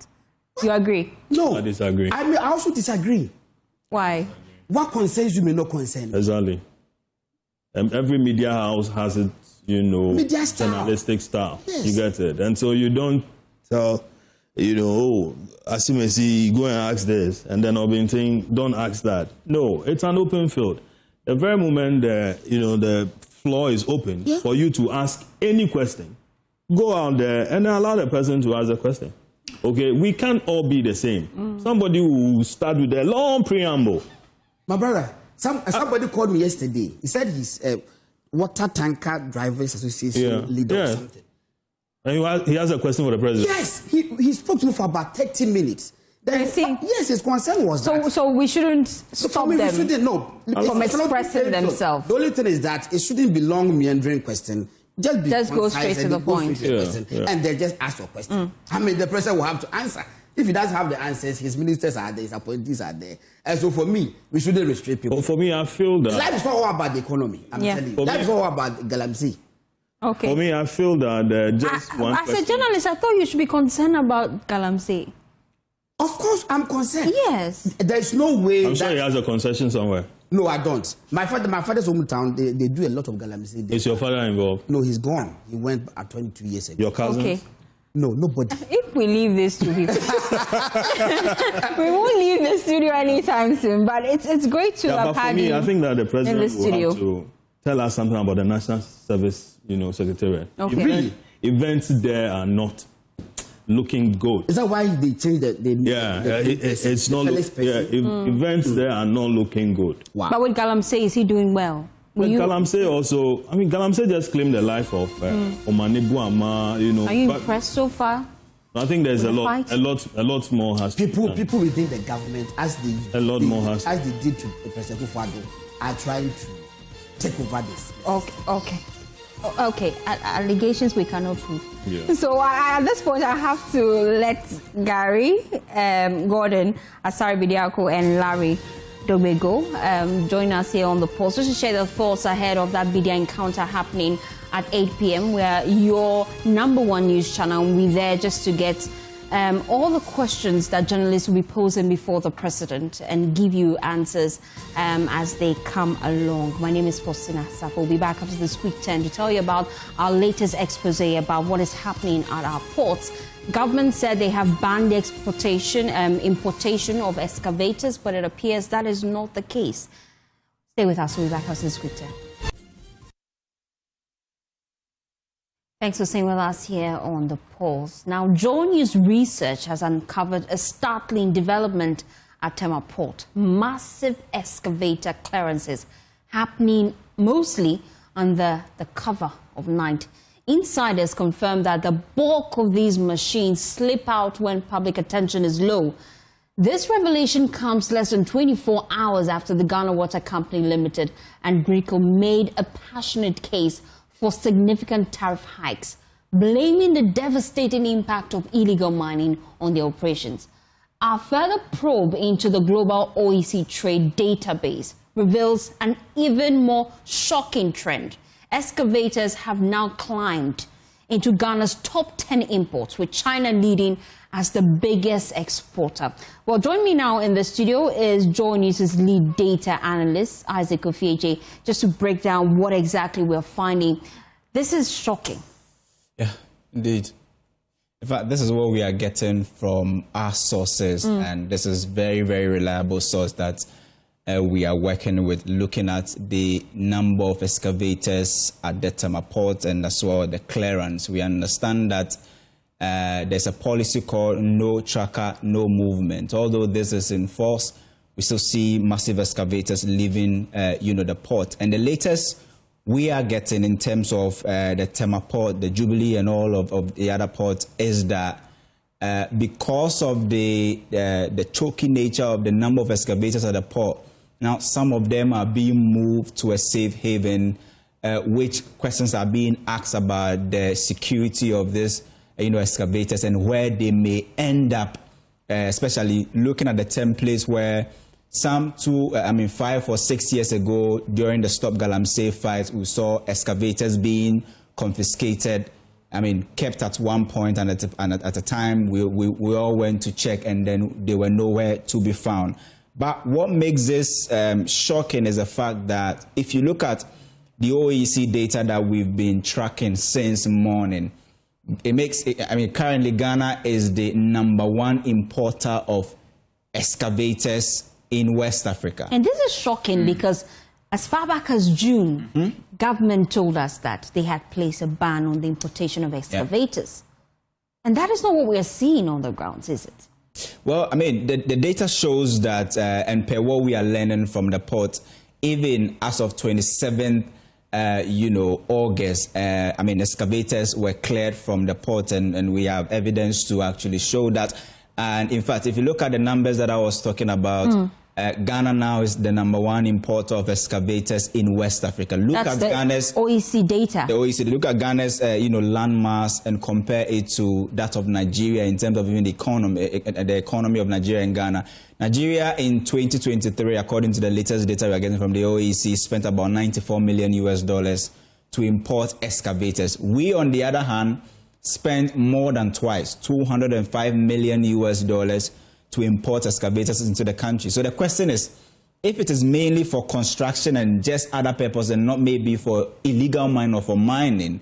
You agree? No. I disagree. I also disagree. Why? What concerns you may not concern. Exactly. Every media house has its, media style. journalistic style. Yes. You get it. And so you don't tell, as you may see, go and ask this, and then I'll be saying, don't ask that. No, it's an open field. The very moment the floor is open for you to ask any question, go out there and allow the person to ask the question. Okay, we can't all be the same. Somebody will start with a long preamble. My brother, somebody called me yesterday. He said he's a water tanker drivers association leader or something. And he has a question for the president. Yes, he spoke to me for about 30 minutes. Then, yes, his concern was that. So we shouldn't stop them from expressing themselves. The only thing is that it shouldn't be long, meandering question. Just go straight to the point. And then just ask your question. I mean, the president will have to answer. If he doesn't have the answers, his ministers are there, his appointees are there. And so for me, we shouldn't restrict people. But for me, I feel that... Life is not all about the economy, I'm telling you. Life is all about Galamsey. Okay. For me, I feel that just one as question... a journalist, I thought you should be concerned about Galamsey. Of course, I'm concerned. Yes. There's no way I'm sure he has a concession somewhere. No, I don't. My father's hometown, they do a lot of Galamsey. Is your father involved? No, he's gone. He went 22 years ago. Your cousins? Okay. No, nobody. If we leave this studio, we won't leave the studio anytime soon. But it's great to have had you. I think that the president will have to tell us something about the National Service, Secretariat. Okay. Really? Events there are not looking good. Is that why they changed it's not. Events there are not looking good. Wow. But with Galamsey, is he doing well? Galamsey also. I mean, Galamsey just claimed the life of Omane Buama. Are you impressed so far? I think there's a lot more has people within the government, as they did to President Kufuor, are trying to take over this. Okay. Allegations we cannot prove. Yeah. So at this point, I have to let Gary, Gordon, Asari Bidiako, and Larry Dobego join us here on the post just to share their thoughts ahead of that media encounter happening at 8 p.m. We're your #1 news channel. We're there just to get all the questions that journalists will be posing before the president and give you answers as they come along. My name is Faustina Safo. We'll be back after this quick 10 to tell you about our latest expose about what is happening at our ports. Government said they have banned the importation of excavators, but it appears that is not the case. Stay with us. We'll be back after this quick 10. Thanks for staying with us here on The Pulse. Now, JoyNews Research has uncovered a startling development at Tema Port. Massive excavator clearances happening mostly under the cover of night. Insiders confirm that the bulk of these machines slip out when public attention is low. This revelation comes less than 24 hours after the Ghana Water Company Limited and GRICO made a passionate case for significant tariff hikes, blaming the devastating impact of illegal mining on their operations. Our further probe into the global OEC trade database reveals an even more shocking trend. Excavators have now climbed into Ghana's top 10 imports, with China leading as the biggest exporter. Well, join me now in the studio is JoyNews' lead data analyst, Isaac Ofieje, just to break down what exactly we're finding. This is shocking. Yeah, indeed. In fact, this is what we are getting from our sources, and this is very, very reliable source that we are working with, looking at the number of excavators at the Tema Port and as well the clearance. We understand that there's a policy called no tracker, no movement. Although this is in force, we still see massive excavators leaving, the port. And the latest we are getting in terms of the Tema Port, the Jubilee, and all of the other ports is that because of the choky nature of the number of excavators at the port, now some of them are being moved to a safe haven, which questions are being asked about the security of this excavators and where they may end up, especially looking at the templates where some 5 or 6 years ago during the Stop Galamsey fight, we saw excavators being confiscated, kept at one point, and at a time we all went to check and then they were nowhere to be found. But what makes this shocking is the fact that if you look at the OEC data that we've been tracking since morning, it makes it, currently Ghana is the #1 importer of excavators in West Africa. And this is shocking because as far back as June, government told us that they had placed a ban on the importation of excavators. And that is not what we are seeing on the grounds, is it? Well, the data shows that, and per what we are learning from the port, even as of 27th, August, excavators were cleared from the port, and we have evidence to actually show that. And in fact, if you look at the numbers that I was talking about, Ghana now is the #1 importer of excavators in West Africa. That's at Ghana's OEC data. The OECD. Look at Ghana's, landmass and compare it to that of Nigeria in terms of even the economy of Nigeria and Ghana. Nigeria in 2023, according to the latest data we are getting from the OEC, spent about $94 million to import excavators. We, on the other hand, spent more than twice, $205 million to import excavators into the country. So the question is, if it is mainly for construction and just other purposes and not maybe for illegal mining or for mining,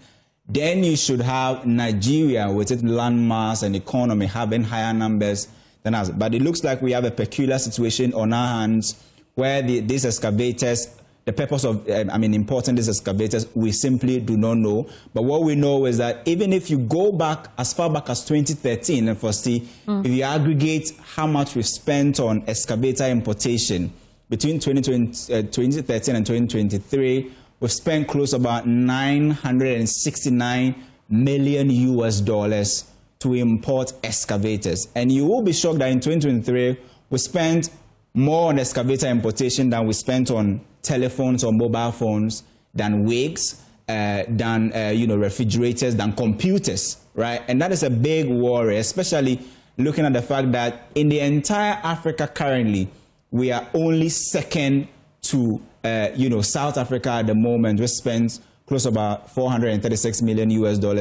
then you should have Nigeria with its landmass and economy having higher numbers than us. But it looks like we have a peculiar situation on our hands where these excavators, the purpose of importing these excavators, we simply do not know. But what we know is that even if you go back as far back as 2013, and if you aggregate how much we've spent on excavator importation between 2013 and 2023, we've spent close to about $969 million to import excavators. And you will be shocked that in 2023, we spent more on excavator importation than we spent on telephones or mobile phones, than wigs, than refrigerators, than computers, right? And that is a big worry, especially looking at the fact that in the entire Africa currently, we are only second to South Africa at the moment. We spent close to about $436 million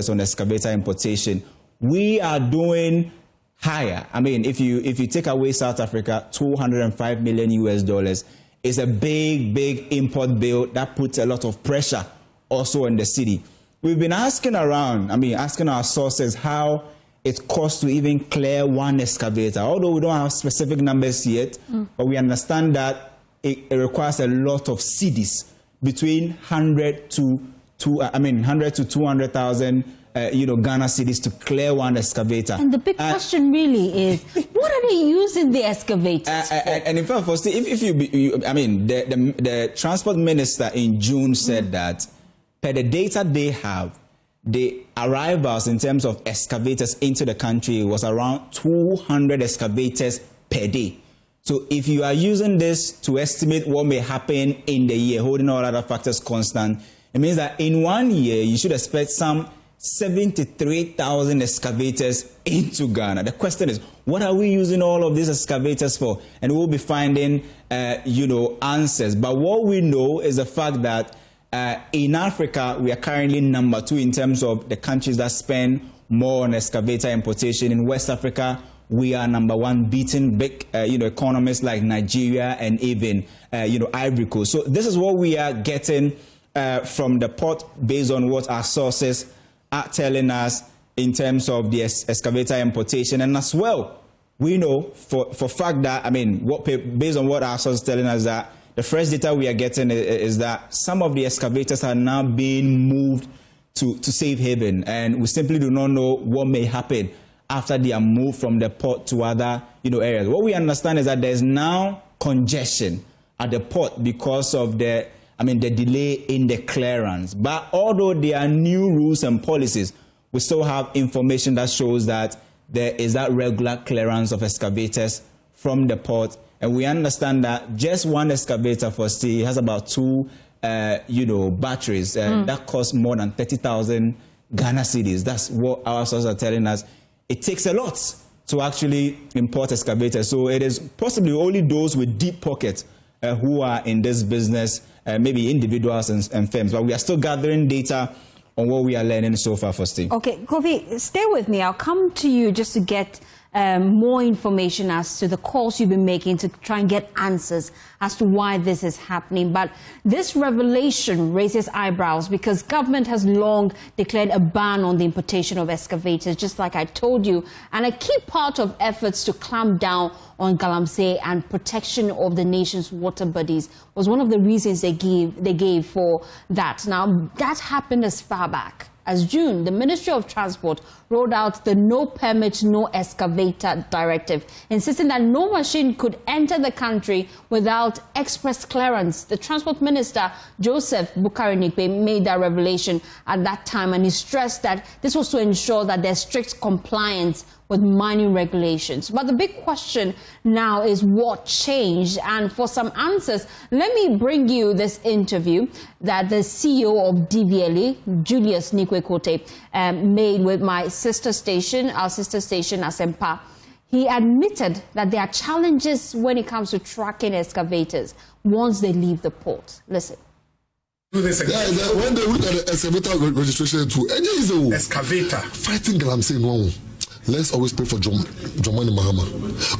on excavator importation. We are doing higher. I mean, if you take away South Africa, $205 million is a big import bill that puts a lot of pressure also on the city. We've been asking around, asking our sources how it costs to even clear one excavator. Although we don't have specific numbers yet, but we understand that it requires a lot of cedis, between 100 to 200,000 Ghana cedis to clear one excavator. And the big question really is, what are they using the excavators for? And in fact, the transport minister in June said that per the data they have, the arrivals in terms of excavators into the country was around 200 excavators per day. So if you are using this to estimate what may happen in the year, holding all other factors constant, it means that in 1 year, you should expect some 73,000 excavators into Ghana. The question is, what are we using all of these excavators for? And we'll be finding, answers. But what we know is the fact that in Africa, we are currently number 2 in terms of the countries that spend more on excavator importation. In West Africa, we are number 1, beating big, economies like Nigeria and even, Ivory Coast. So this is what we are getting from the port based on what our sources are telling us in terms of the excavator importation. And as well, we know for fact that, based on what our sources are telling us, that the fresh data we are getting is that some of the excavators are now being moved to safe haven, and we simply do not know what may happen after they are moved from the port to other areas. What we understand is that there's now congestion at the port because of the delay in the clearance. But although there are new rules and policies, we still have information that shows that there is that regular clearance of excavators from the port. And we understand that just one excavator for steel has about 2 batteries that cost more than 30,000 Ghana cedis. That's what our sources are telling us. It takes a lot to actually import excavators. So it is possibly only those with deep pockets who are in this business, maybe individuals and firms. But we are still gathering data on what we are learning so far for Steve. Okay, Kofi, stay with me. I'll come to you just to get more information as to the calls you've been making to try and get answers as to why this is happening. But this revelation raises eyebrows because government has long declared a ban on the importation of excavators, just like I told you. And a key part of efforts to clamp down on Galamsey and protection of the nation's water bodies was one of the reasons they gave for that. Now, that happened as far back as June. The Ministry of Transport rolled out the No Permit, No Excavator directive, insisting that no machine could enter the country without express clearance. The Transport Minister, Joseph Bukari Nikpe, made that revelation at that time, and he stressed that this was to ensure that there's strict compliance with mining regulations. But the big question now is what changed? And for some answers, let me bring you this interview that the CEO of DVLE, Julius Nikwe-Kote, made with my sister station, our sister station, Asempa. He admitted that there are challenges when it comes to tracking excavators once they leave the port. Listen. When they look at the excavator registration tool, any is a excavator fighting Galamsey no. Let's always pray for Jomani Mahama.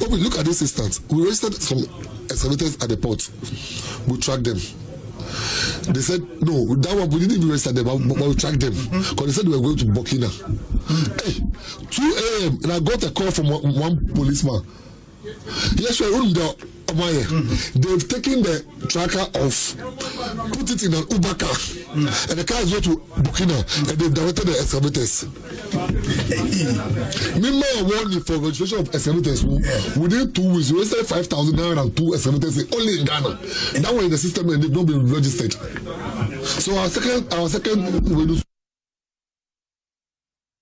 Oh, we look at this instance. We registered some excavators at the port. We tracked them. They said, no, that one we didn't even register them, but we tracked them. Because they said we were going to Burkina. Hey, 2 a.m. and I got a call from one policeman. Yes, we're in the they've taken the tracker off, put it in an Uber car, and the car is going to Bukina, and they've directed the excavators. Meanwhile, warning for registration of excavators. Within 2 weeks, we registered 5,902 excavators only in Ghana. That was in the system, and they've not been registered. So our second.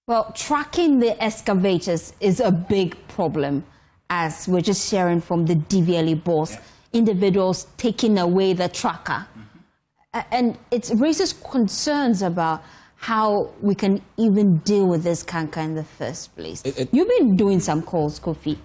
Well, tracking the excavators is a big problem, as we're just hearing from the DVLE boss, individuals taking away the tracker. And it raises concerns about how we can even deal with this canker in the first place. You've been doing some calls, Kofi.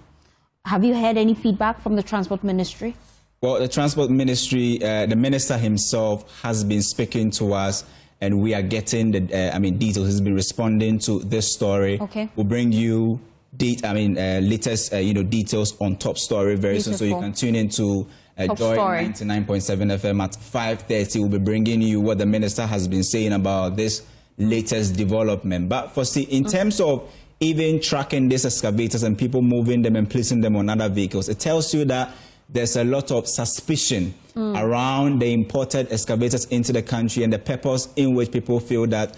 Have you had any feedback from the Transport Ministry? Well, the Transport Ministry, the Minister himself has been speaking to us, and we are getting the details. He's been responding to this story. Okay. We'll bring you latest details on Top Story very soon. So you can tune into Joy 99.7 FM at 5:30. We'll be bringing you what the minister has been saying about this latest development. But in terms of even tracking these excavators and people moving them and placing them on other vehicles, it tells you that there's a lot of suspicion around the imported excavators into the country and the purpose in which people feel that,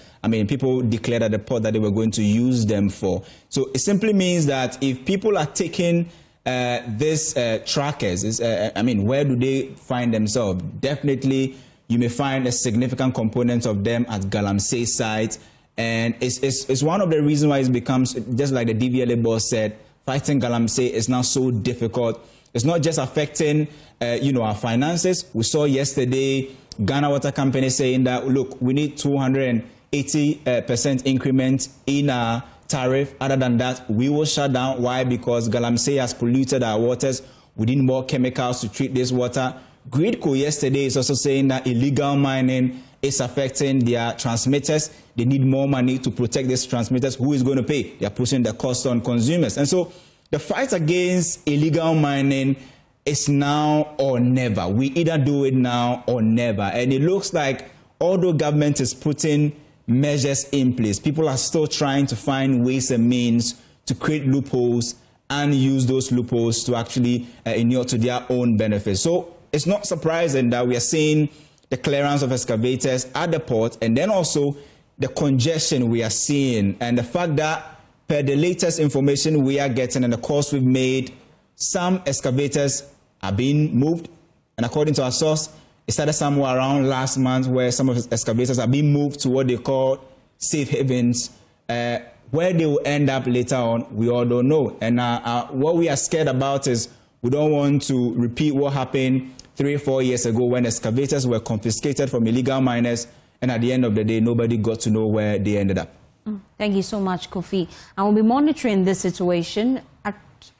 people declared at the port that they were going to use them for. So it simply means that if people are taking these trackers, where do they find themselves? Definitely, you may find a significant component of them at Galamsey site. And it's one of the reasons why it becomes, just like the DVLA boss said, fighting Galamsey is now so difficult. It's not just affecting, our finances. We saw yesterday Ghana Water Company saying that, look, we need 280% increment in our tariff. Other than that, we will shut down. Why? Because Galamsey has polluted our waters. We need more chemicals to treat this water. Gridco yesterday is also saying that illegal mining is affecting their transmitters. They need more money to protect these transmitters. Who is going to pay? They are pushing the cost on consumers. And so the fight against illegal mining is now or never. We either do it now or never. And it looks like although government is putting measures in place, people are still trying to find ways and means to create loopholes and use those loopholes to actually inure to their own benefit. So it's not surprising that we are seeing the clearance of excavators at the port, and then also the congestion we are seeing, and the fact that per the latest information we are getting and the calls we've made, some excavators are being moved. And according to our source, it started somewhere around last month where some of the excavators are being moved to what they call safe havens. Where they will end up later on, we all don't know. And what we are scared about is we don't want to repeat what happened 3 or 4 years ago when excavators were confiscated from illegal miners, and at the end of the day, nobody got to know where they ended up. Thank you so much, Kofi. I will be monitoring this situation at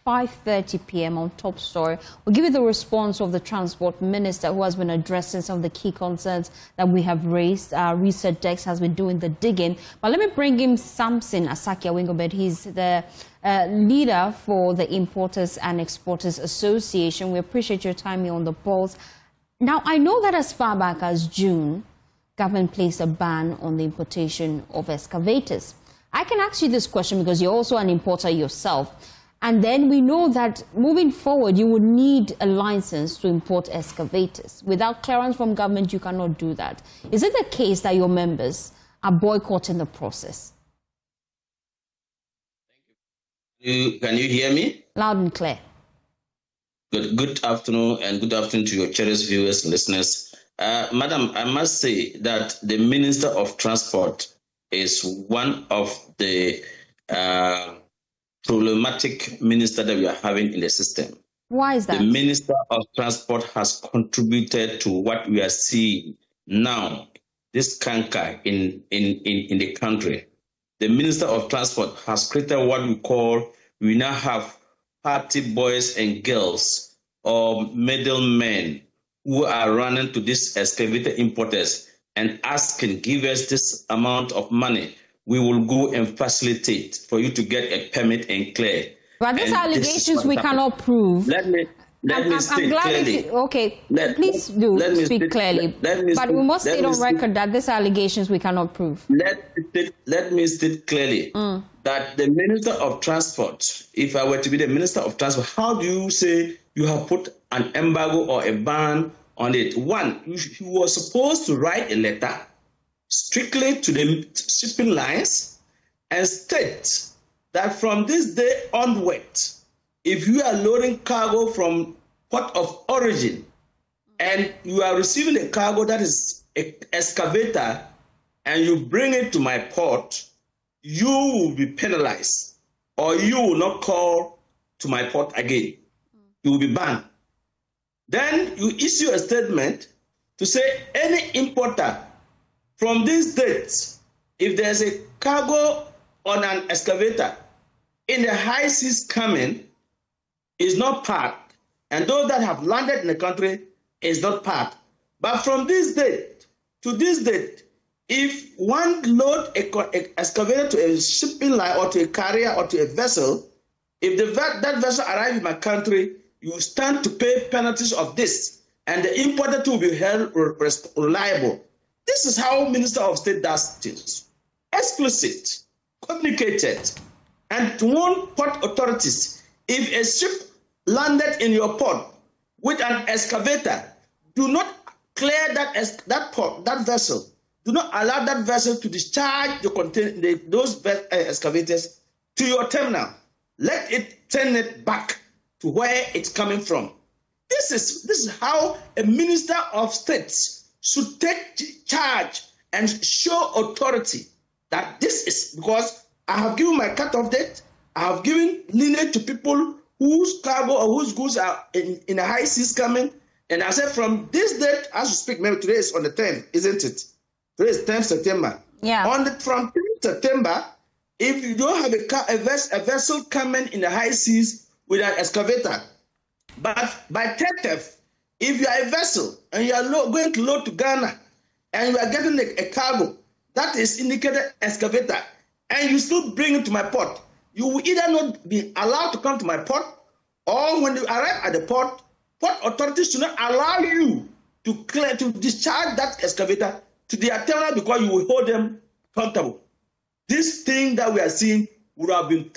5:30 p.m. on Top Story. We'll give you the response of the Transport Minister, who has been addressing some of the key concerns that we have raised. Our research desk has been doing the digging. But let me bring in Samson Awingobit. He's the leader for the Importers and Exporters Association. We appreciate your time here on the polls. Now, I know that as far back as June, government placed a ban on the importation of excavators. I can ask you this question because you're also an importer yourself. And then we know that moving forward, you would need a license to import excavators. Without clearance from government, you cannot do that. Is it the case that your members are boycotting the process? Can you hear me? Loud and clear. Good afternoon, and good afternoon to your cherished viewers and listeners. Madam, I must say that the Minister of Transport is one of the problematic minister that we are having in the system. Why is that? The Minister of Transport has contributed to what we are seeing now, this canker in the country. The Minister of Transport has created what we now have party boys and girls or middlemen who are running to these excavator importers and asking, give us this amount of money. We will go and facilitate for you to get a permit and clear. But these allegations we cannot prove. Let me state clearly. Please speak clearly. But we must state on record that these allegations we cannot prove. Let me state clearly that the Minister of Transport, if I were to be the Minister of Transport, how do you say you have put an embargo or a ban on it? One, you was supposed to write a letter strictly to the shipping lines and state that from this day onward, if you are loading cargo from port of origin and you are receiving a cargo that is an excavator and you bring it to my port, you will be penalized, or you will not call to my port again. You will be banned. Then you issue a statement to say any importer from this date, if there's a cargo on an excavator in the high seas coming, is not parked, and those that have landed in the country is not parked. But from this date to this date, if one load an excavator to a shipping line or to a carrier or to a vessel If that vessel arrives in my country, you stand to pay penalties of this, and the importer too will be held reliable. This is how Minister of State does things. Explicit, communicated, and to warn port authorities, if a ship landed in your port with an excavator, do not clear that vessel. Do not allow that vessel to discharge those excavators to your terminal. Let it turn it back to where it's coming from. This is how a Minister of State should take charge and show authority that this is, because I have given my cut-off date, I have given lineage to people whose cargo or whose goods are in the high seas coming, and I said from this date, as we speak, maybe today is on the 10th, isn't it? Today is 10th September. Yeah. From 10th September, if you don't have a vessel coming in the high seas with an excavator, but by 30th, if you are a vessel and you are going to load to Ghana and you are getting a cargo that is indicated excavator, and you still bring it to my port, you will either not be allowed to come to my port, or when you arrive at the port authorities should not allow you to discharge that excavator to their terminal because you will hold them accountable. This thing that we are seeing would have been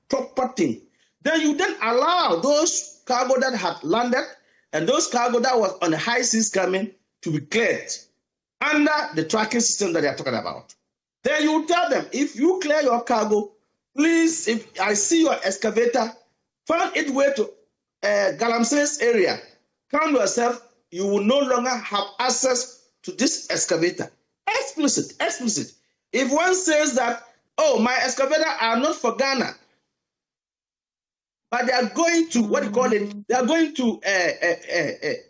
proper thing. Then you then allow those cargo that had landed and those cargo that was on the high seas coming to be cleared under the tracking system that they are talking about. Then you tell them, if you clear your cargo, please, if I see your excavator, find its way to Galamsey's area, count yourself, you will no longer have access to this excavator. Explicit. If one says that, oh, my excavator are not for Ghana, but they are going to, they are going to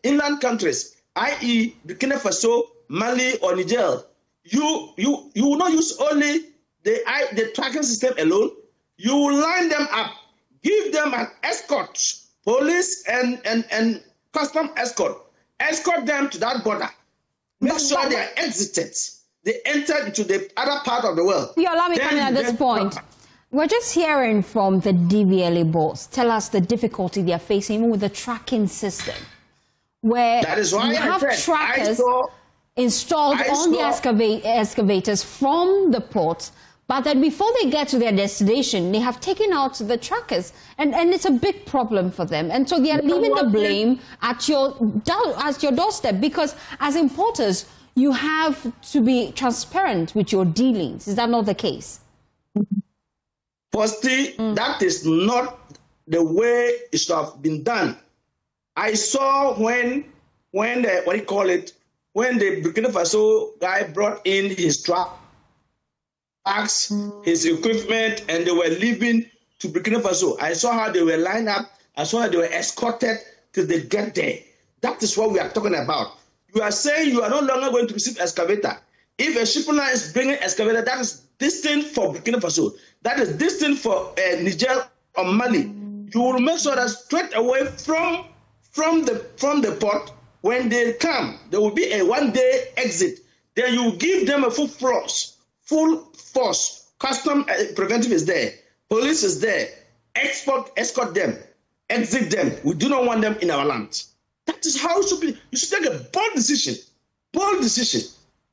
inland countries, i.e. Burkina Faso, Mali, or Niger, you will not use only the tracking system alone. You will line them up, give them an escort, police and custom escort them to that border. Make sure they are exited. They entered into the other part of the world. You allow me coming at this point. We're just hearing from the DVLA boss tell us the difficulty they are facing even with the tracking system, where that is why you have trackers installed on the excavators from the port, but then before they get to their destination, they have taken out the trackers, and it's a big problem for them. And so they are leaving the blame at your doorstep, because as importers, you have to be transparent with your dealings. Is that not the case? Firstly, that is not the way it should have been done. I saw when the Burkina Faso guy brought in his trucks, his equipment, and they were leaving to Burkina Faso. I saw how they were lined up. I saw how they were escorted till they get there. That is what we are talking about. You are saying you are no longer going to receive excavator. If a shipping line is bringing excavator, that is distinct for Burkina Faso. That is distinct for Niger or Mali. You will make sure that straight away from the port, when they come, there will be a one-day exit. Then you give them a full force. Custom preventive is there. Police is there. Escort them. Exit them. We do not want them in our land. That is how it should be. You should take a bold decision.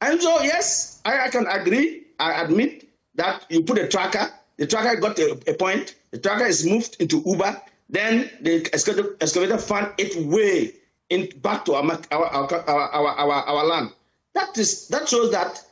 And so, yes, I can agree. I admit that you put a tracker. The tracker got a point. The tracker is moved into Uber. Then the excavator found its way back to our land. That shows that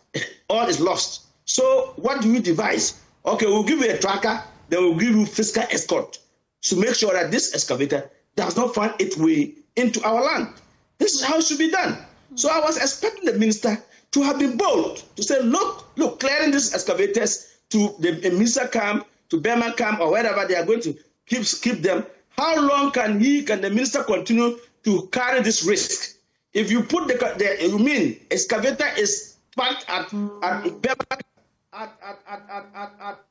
all is lost. So what do we devise? Okay, we'll give you a tracker. Then we'll give you physical escort to make sure that this excavator does not find its way into our land. This is how it should be done. So I was expecting the minister to have been bold, to say, look, clearing these excavators to the minister camp, to Burma camp, or wherever they are going to keep them. How long can the minister continue to carry this risk? If you put excavator is parked at Burma,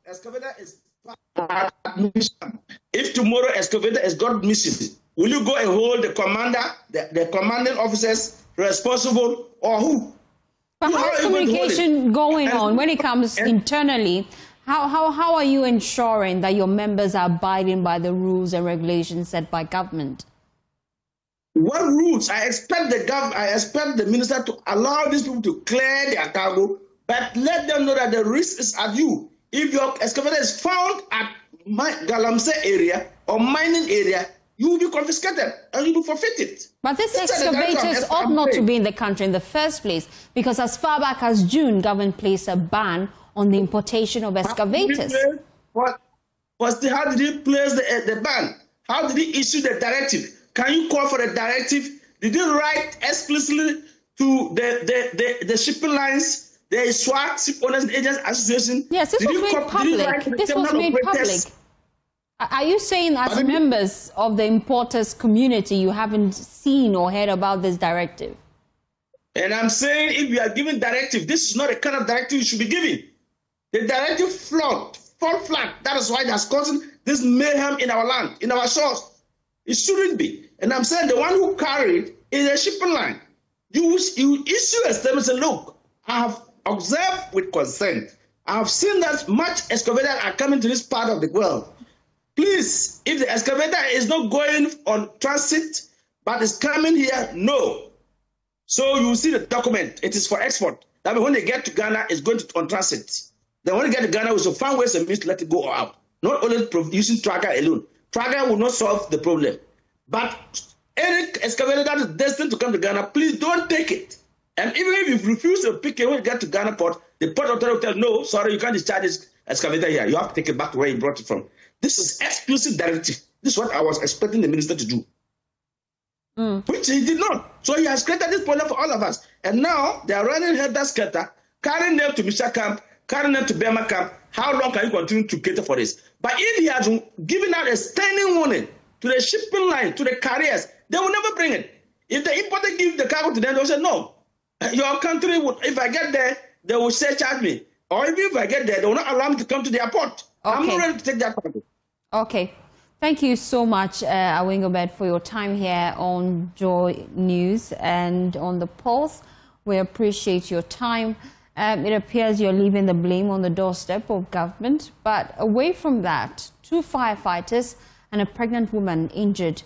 excavator is parked at if tomorrow excavator is got missing, will you go and hold the commander, the commanding officers responsible, or who? But how is communication going on when it comes internally? How are you ensuring that your members are abiding by the rules and regulations set by government? What rules? I expect the minister to allow these people to clear their cargo, but let them know that the risk is at you. If your excavator is found at Galamsey area or mining area, you will be confiscated and you will forfeit it. But these excavators ought not to be in the country in the first place, because as far back as June, government placed a ban on the importation of excavators. How did he place the ban? How did he issue the directive? Can you call for a directive? Did he write explicitly to the shipping lines, the SWAT, Ship Owners and Agents Association? Yes, this was made public. This was made public. Are you saying as members of the importers community you haven't seen or heard about this directive? And I'm saying if you are giving directive, this is not the kind of directive you should be giving. The directive fall flat. That is why that's causing this mayhem in our land, in our shores. It shouldn't be. And I'm saying the one who carried is a shipping line. You issue a statement and say, look, I have observed with consent. I have seen that much excavators are coming to this part of the world. Please, if the excavator is not going on transit, but is coming here, no. So you see the document. It is for export. That means when they get to Ghana, it's going on transit. Then when they get to Ghana, we should find ways and means to let it go out. Not only using tracker alone. Tracker will not solve the problem. But any excavator that is destined to come to Ghana, please don't take it. And even if you refuse to pick it when you get to Ghana port, the port authority will tell you, no, sorry, you can't discharge this excavator here. You have to take it back to where you brought it from. This is exclusive directive. This is what I was expecting the minister to do. Which he did not. So he has created this problem for all of us. And now they are running header scatter, carrying them to Misha camp, carrying them to Burma camp. How long can you continue to cater for this? But if he has given out a standing warning to the shipping line, to the carriers, they will never bring it. If the importer gives the cargo to them, they will say, no, your country would, if I get there, they will surcharge me. Or even if I get there, they will not allow me to come to their port. Okay. I'm not ready to take that cargo. Okay. Thank you so much, Awingobit, for your time here on Joy News and on the Pulse. We appreciate your time. It appears you're leaving the blame on the doorstep of government. But away from that, 2 firefighters and a pregnant woman injured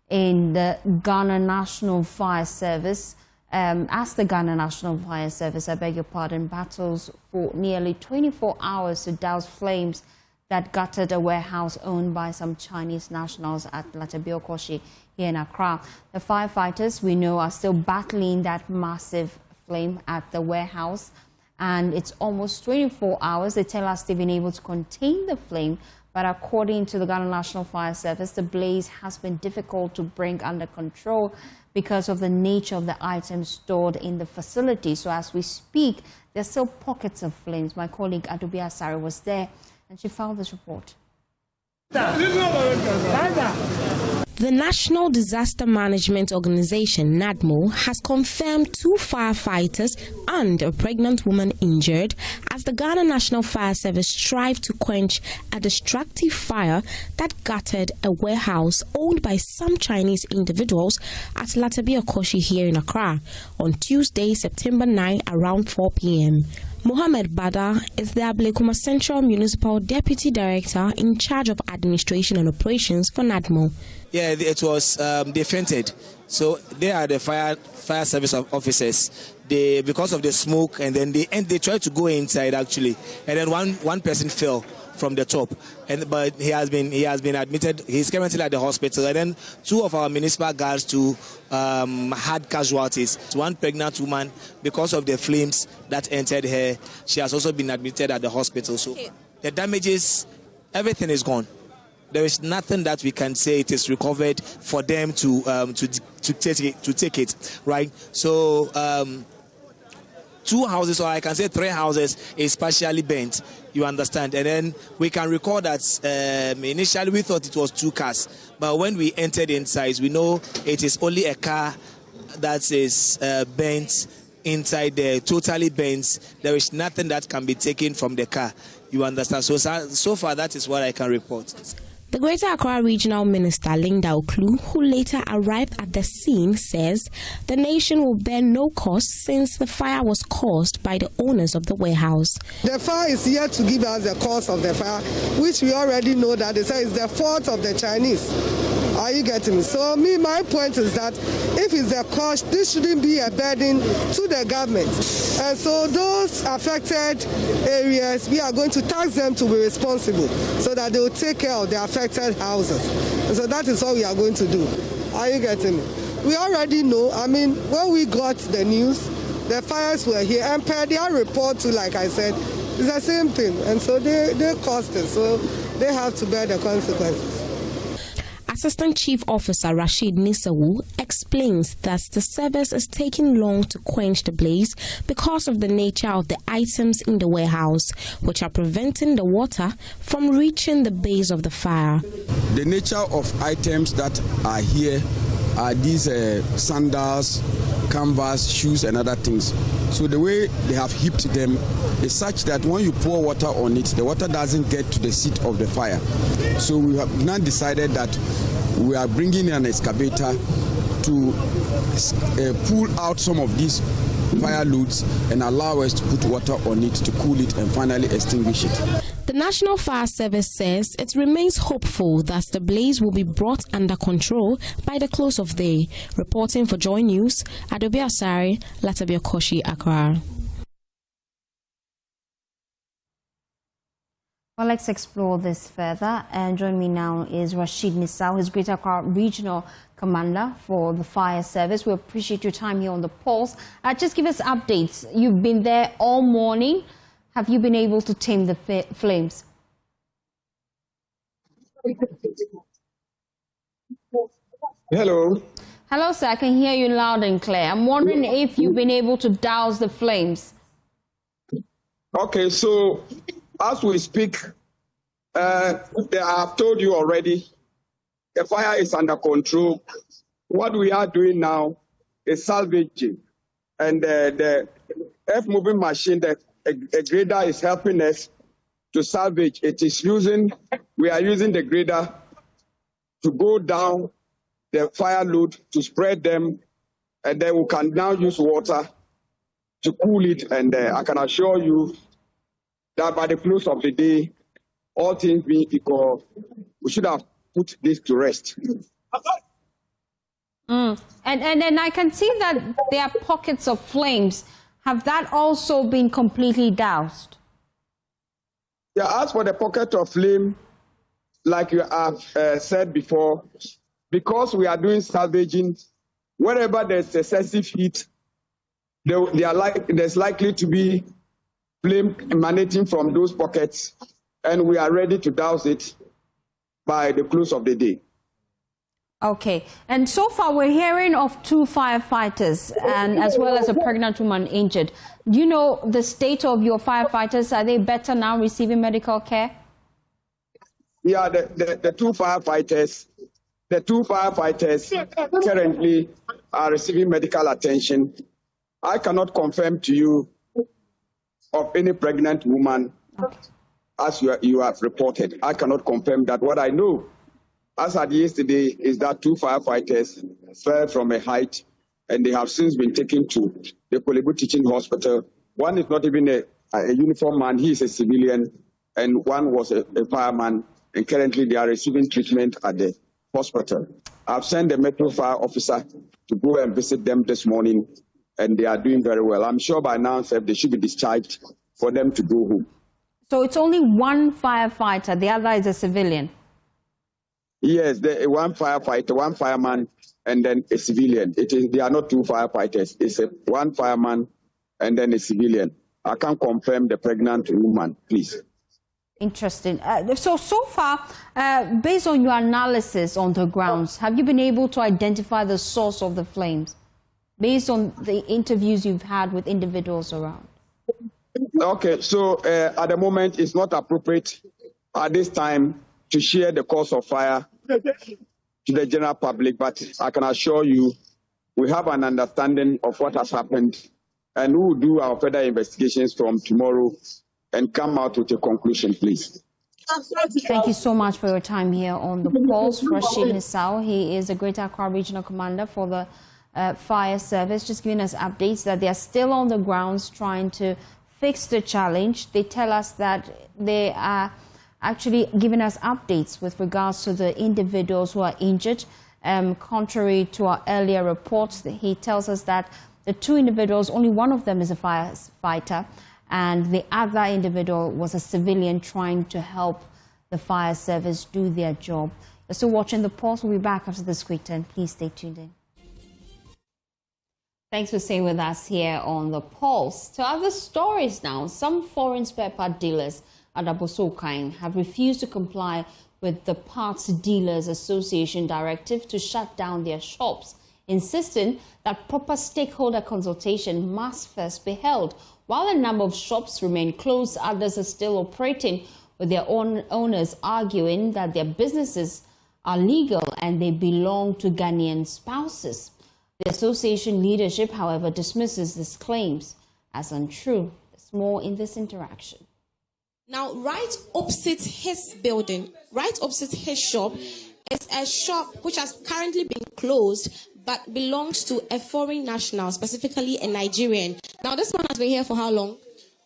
in the Ghana National Fire Service. As the Ghana National Fire Service, I beg your pardon, battles for nearly 24 hours to douse flames that gutted a warehouse owned by some Chinese nationals at Latebiokoshi here in Accra. The firefighters, we know, are still battling that massive flame at the warehouse. And it's almost 24 hours. They tell us they've been able to contain the flame. But according to the Ghana National Fire Service, the blaze has been difficult to bring under control because of the nature of the items stored in the facility. So as we speak, there's still pockets of flames. My colleague Adobe Asari was there, and she found this report. The National Disaster Management Organization, NADMO, has confirmed 2 firefighters and a pregnant woman injured as the Ghana National Fire Service strive to quench a destructive fire that gutted a warehouse owned by some Chinese individuals at Latebiokoshi here in Accra on Tuesday, September 9 around 4 p.m. Mohammed Bada is the Ablekuma Central Municipal Deputy Director in charge of administration and operations for NADMO. Yeah, it was, they fainted. So they are the fire service officers. They, because of the smoke, and then they tried to go inside actually. And then one person fell from the top. But he has been admitted. He's currently at the hospital. And then 2 of our municipal guards too had casualties. One pregnant woman, because of the flames that entered her, she has also been admitted at the hospital. So the damages, everything is gone. There is nothing that we can say it is recovered for them to take it, right? So 2 houses, or I can say 3 houses, is partially burnt. You understand? And then we can recall that initially we thought it was 2 cars, but when we entered inside, we know it is only a car that is burnt inside there, totally burnt. There is nothing that can be taken from the car. You understand? So far, that is what I can report. The Greater Accra Regional Minister Linda Oklu, who later arrived at the scene, says the nation will bear no cost since the fire was caused by the owners of the warehouse. The fire is here to give us the cause of the fire, which we already know that they say is the fault of the Chinese. Are you getting me? So my point is that if it's the cost, this shouldn't be a burden to the government. And so those affected areas, we are going to tax them to be responsible so that they will take care of the affected houses. And so that is what we are going to do. Are you getting me? We already know, I mean, when we got the news, the fires were here, and per their report too, like I said, it's the same thing. And so they cost us, so they have to bear the consequences. Assistant Chief Officer Rashid Nisawu explains that the service is taking long to quench the blaze because of the nature of the items in the warehouse, which are preventing the water from reaching the base of the fire. The nature of items that are here are these sandals, canvas, shoes and other things. So the way they have heaped them is such that when you pour water on it, the water doesn't get to the seat of the fire. So we have now decided that we are bringing in an excavator to pull out some of these fire loads and allow us to put water on it to cool it and finally extinguish it. The National Fire Service says it remains hopeful that the blaze will be brought under control by the close of day. Reporting for Joy News, Adobe Asari, Latabia Koshi, Accra. Well, let's explore this further. And join me now is Rashid Nisau, his Greater Accra Regional Commander for the Fire Service. We appreciate your time here on the Pulse. Just give us updates. You've been there all morning. Have you been able to tame the flames? Hello. Hello, sir. I can hear you loud and clear. I'm wondering if you've been able to douse the flames. Okay, so as we speak, I have told you already, the fire is under control. What we are doing now is salvaging. And the earth-moving machine, the grader is helping us to salvage. We are using the grader to go down the fire load, to spread them, and then we can now use water to cool it. And I can assure you that by the close of the day, all things being equal, we should have put this to rest. And then I can see that there are pockets of flames. Have that also been completely doused? Yeah, as for the pocket of flame, like you have said before, because we are doing salvaging, wherever there's excessive heat, there's likely to be flame emanating from those pockets, and we are ready to douse it by the close of the day. Okay, and so far we're hearing of 2 firefighters and as well as a pregnant woman injured. Do you know the state of your firefighters? Are they better now, receiving medical care? Yeah, the two firefighters currently are receiving medical attention. I cannot confirm to you of any pregnant woman, okay, as you have reported. I cannot confirm that. What I know, as at yesterday, is that 2 firefighters fell from a height and they have since been taken to the Kolebu Teaching Hospital. One is not even a uniformed man, he is a civilian, and one was a fireman, and currently they are receiving treatment at the hospital. I've sent the Metro Fire officer to go and visit them this morning, and they are doing very well. I'm sure by now they should be discharged for them to go home. So it's only one firefighter, the other is a civilian? Yes, one firefighter, one fireman, and then a civilian. They are not 2 firefighters. It's one fireman and then a civilian. I can't confirm the pregnant woman, please. Interesting. So far, based on your analysis on the grounds, have you been able to identify the source of the flames based on the interviews you've had with individuals around? Okay, so at the moment, it's not appropriate at this time to share the cause of fire to the general public, but I can assure you we have an understanding of what has happened, and we will do our further investigations from tomorrow and come out with a conclusion, please. Thank you so much for your time here on The Pulse. Rashid Nisau, he is the Greater Accra Regional Commander for the Fire Service, just giving us updates that they are still on the grounds trying to fix the challenge. They tell us that they are actually giving us updates with regards to the individuals who are injured. Contrary to our earlier reports, he tells us that the two individuals, only one of them is a firefighter, and the other individual was a civilian trying to help the fire service do their job. You're still watching The Pulse. We'll be back after this quick turn. Please stay tuned in. Thanks for staying with us here on The Pulse. To other stories now, some foreign spare part dealers at Abosokan have refused to comply with the Parts Dealers Association directive to shut down their shops, insisting that proper stakeholder consultation must first be held. While a number of shops remain closed, others are still operating, with their own owners arguing that their businesses are legal and they belong to Ghanaian spouses. The association leadership, however, dismisses these claims as untrue. There's more in this interaction. Now, right opposite his building, right opposite his shop, is a shop which has currently been closed but belongs to a foreign national, specifically a Nigerian. Now, this man has been here for how long?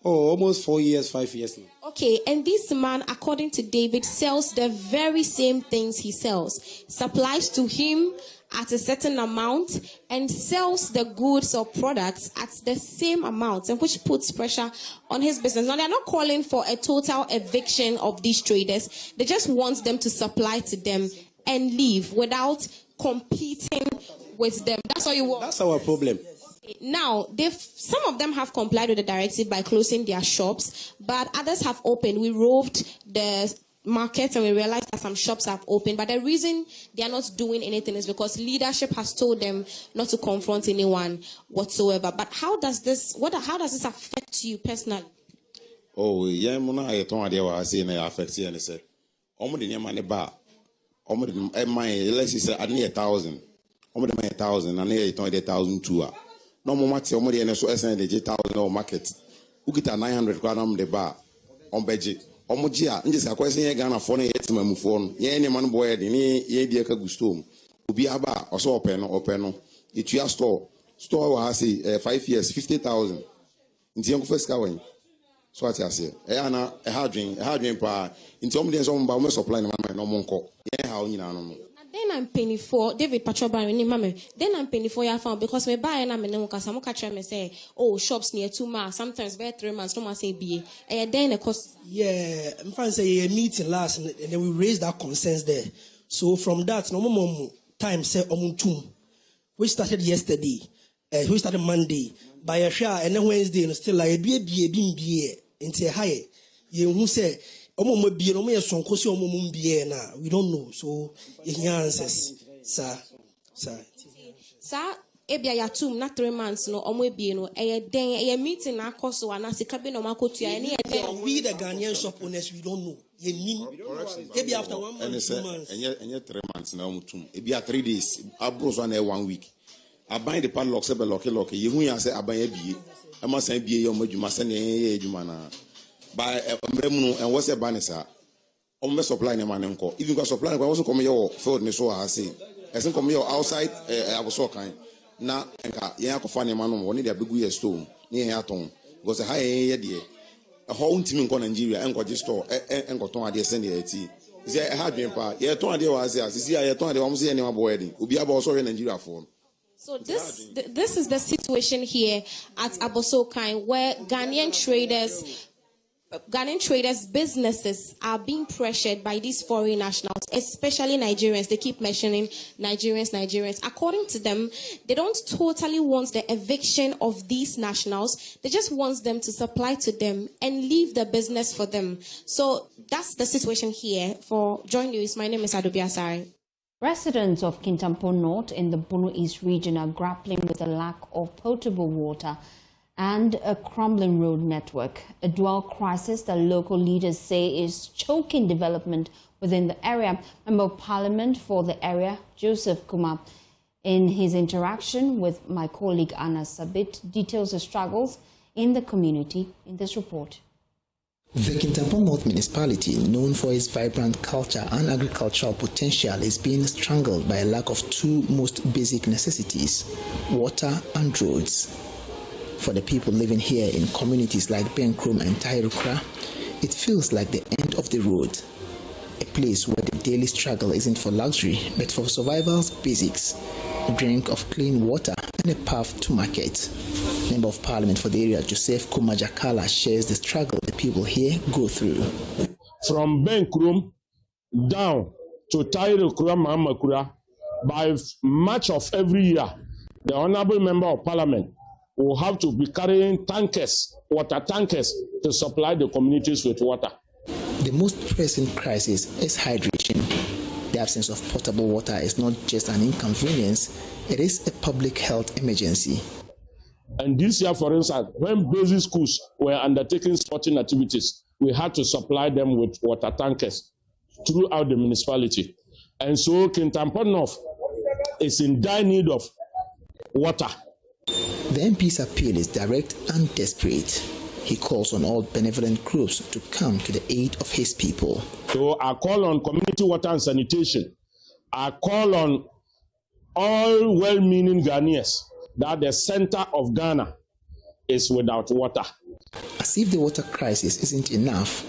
Oh, almost 4 years, 5 years now. Okay, and this man, according to David, sells the very same things he sells. Supplies to him at a certain amount and sells the goods or products at the same amount, and which puts pressure on his business. Now, they're not calling for a total eviction of these traders. They just want them to supply to them and leave without competing with them. That's all you want. That's our problem. Now, some of them have complied with the directive by closing their shops, but others have opened. We roved the market and we realized that some shops have opened, but the reason they are not doing anything is because leadership has told them not to confront anyone whatsoever. But how does this affect you personally? Oh, yeah, I told you I say it affects you, and say, "Almost the money bar, almost my let's say I need 1,000, almost my 1,000, and I told 1,000 too. No more much, almost the so SN the 1,000 or market. Who get a 900 grand the bar on budget." Omojia, njesi akwese Ghana phone yet my phone. Ye any man boy ni ye dia ka gusto. Obi aba oso open no. It your store wa say 5 years 50,000. Nti yanko first ka wen. So ati ase. Na a hard drink pa. Nti omde so mba o supply na man no monko. Ye ha onyina no. Then I'm penny for David Patroba ni mama. Then I'm penny for your farm because me buy na me no kasa mo catch me say, oh, shops near 2 months, sometimes by 3 months, no man say be. Then of course I'm trying to say a meeting last and then we raised that concerns there. So from that, no more time say omuntum. We started yesterday. We started Monday. By a share and then Wednesday and still like be into high. You who say we don't know. So he answers, sir. Ebia ya 2 na 3 months no omo ebie no den meeting na akoso ana sika be no makotu ya ne we the Ghanaian shop owners we don't know. Ebia after 1 month 2 months. And 3 months na omutum. Ebia 3 days. Abros one 1 week. I buy the padlock se be lock. You hu ya say aban ebie. E ma san ebie yo madwuma se ne edwuma na. By mremu and what's a banisa? On supply na man nko. Even got supply also come here field ni so I say. As come here outside I was so kind. Na nka ye akofo na man no woni dey begu ye stone. Ni ye aton. Because how ye dey. A whole team in Nigeria enko ji store enko ton ade send ye ti. Say e ha dwen pa. Ye ton ade wa say asisi ye ton ade wa mo say ne ma boy dey. Obi aba so Nigeria for. So this is the situation here at Abosokan where Ghanaian traders' businesses are being pressured by these foreign nationals, especially Nigerians. They keep mentioning Nigerians. According to them, they don't totally want the eviction of these nationals. They just want them to supply to them and leave the business for them. So that's the situation here. For JoyNews, my name is Adobe Asari. Residents of Kintampo North in the Bono East region are grappling with a lack of potable water and a crumbling road network, a dual crisis that local leaders say is choking development within the area. Member of Parliament for the area, Joseph Kuma, in his interaction with my colleague Anna Sabit, details the struggles in the community in this report. The Kintampo North municipality, known for its vibrant culture and agricultural potential, is being strangled by a lack of two most basic necessities, water and roads. For the people living here in communities like Benkrom and Tairukra, it feels like the end of the road, a place where the daily struggle isn't for luxury but for survival's basics, a drink of clean water and a path to market. Member of Parliament for the area, Joseph Kumajakala, shares the struggle the people here go through. From Benkrom down to Tairukra Mahamakura, by March of every year, the Honourable Member of Parliament will have to be carrying tankers, water tankers, to supply the communities with water. The most pressing crisis is hydration. The absence of potable water is not just an inconvenience, it is a public health emergency. And this year, for instance, when basic schools were undertaking sporting activities, we had to supply them with water tankers throughout the municipality. And so Kintampo North is in dire need of water. The MP's appeal is direct and desperate. He calls on all benevolent groups to come to the aid of his people. So I call on community water and sanitation. I call on all well-meaning Ghanaians that the center of Ghana is without water. As if the water crisis isn't enough,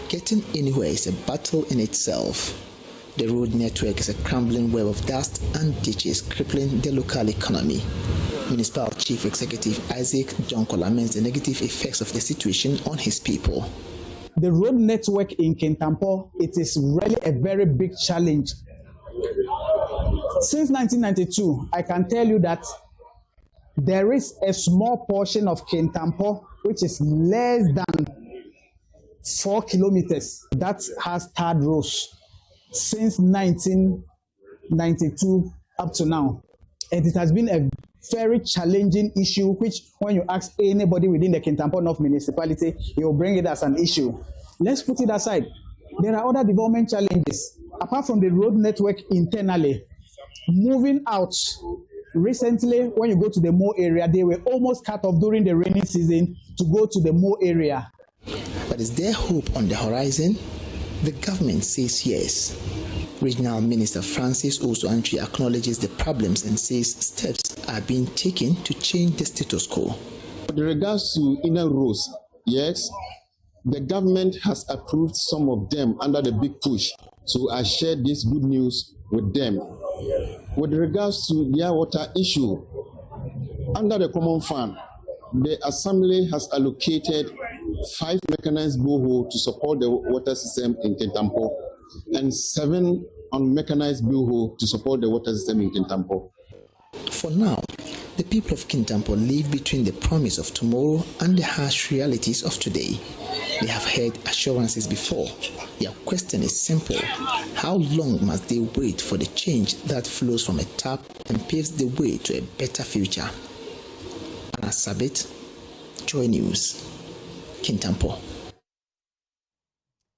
getting anywhere is a battle in itself. The road network is a crumbling web of dust and ditches crippling the local economy. Municipal Chief Executive Isaac Jonko laments the negative effects of the situation on his people. The road network in Kintampo, it is really a very big challenge. Since 1992, I can tell you that there is a small portion of Kintampo which is less than 4 kilometers that has tarred roads since 1992 up to now. And it has been a very challenging issue, which when you ask anybody within the Kintampo North municipality, he will bring it as an issue. Let's put it aside. There are other development challenges. Apart from the road network internally, moving out. Recently, when you go to the Mo area, they were almost cut off during the rainy season to go to the Mo area. But is there hope on the horizon? The government says yes. Regional Minister Francis Osuantwi acknowledges the problems and says steps are being taken to change the status quo. With regards to inner roads, yes, the government has approved some of them under the big push. So I shared this good news with them. With regards to their water issue, under the Common Fund, the Assembly has allocated 5 mechanized boreholes to support the water system in Kintampo and 7 unmechanized boreholes to support the water system in Kintampo. For now, the people of Kintampo live between the promise of tomorrow and the harsh realities of today. They have heard assurances before. Their question is simple. How long must they wait for the change that flows from a tap and paves the way to a better future? Anna Sabit, Joy News, Kintampo.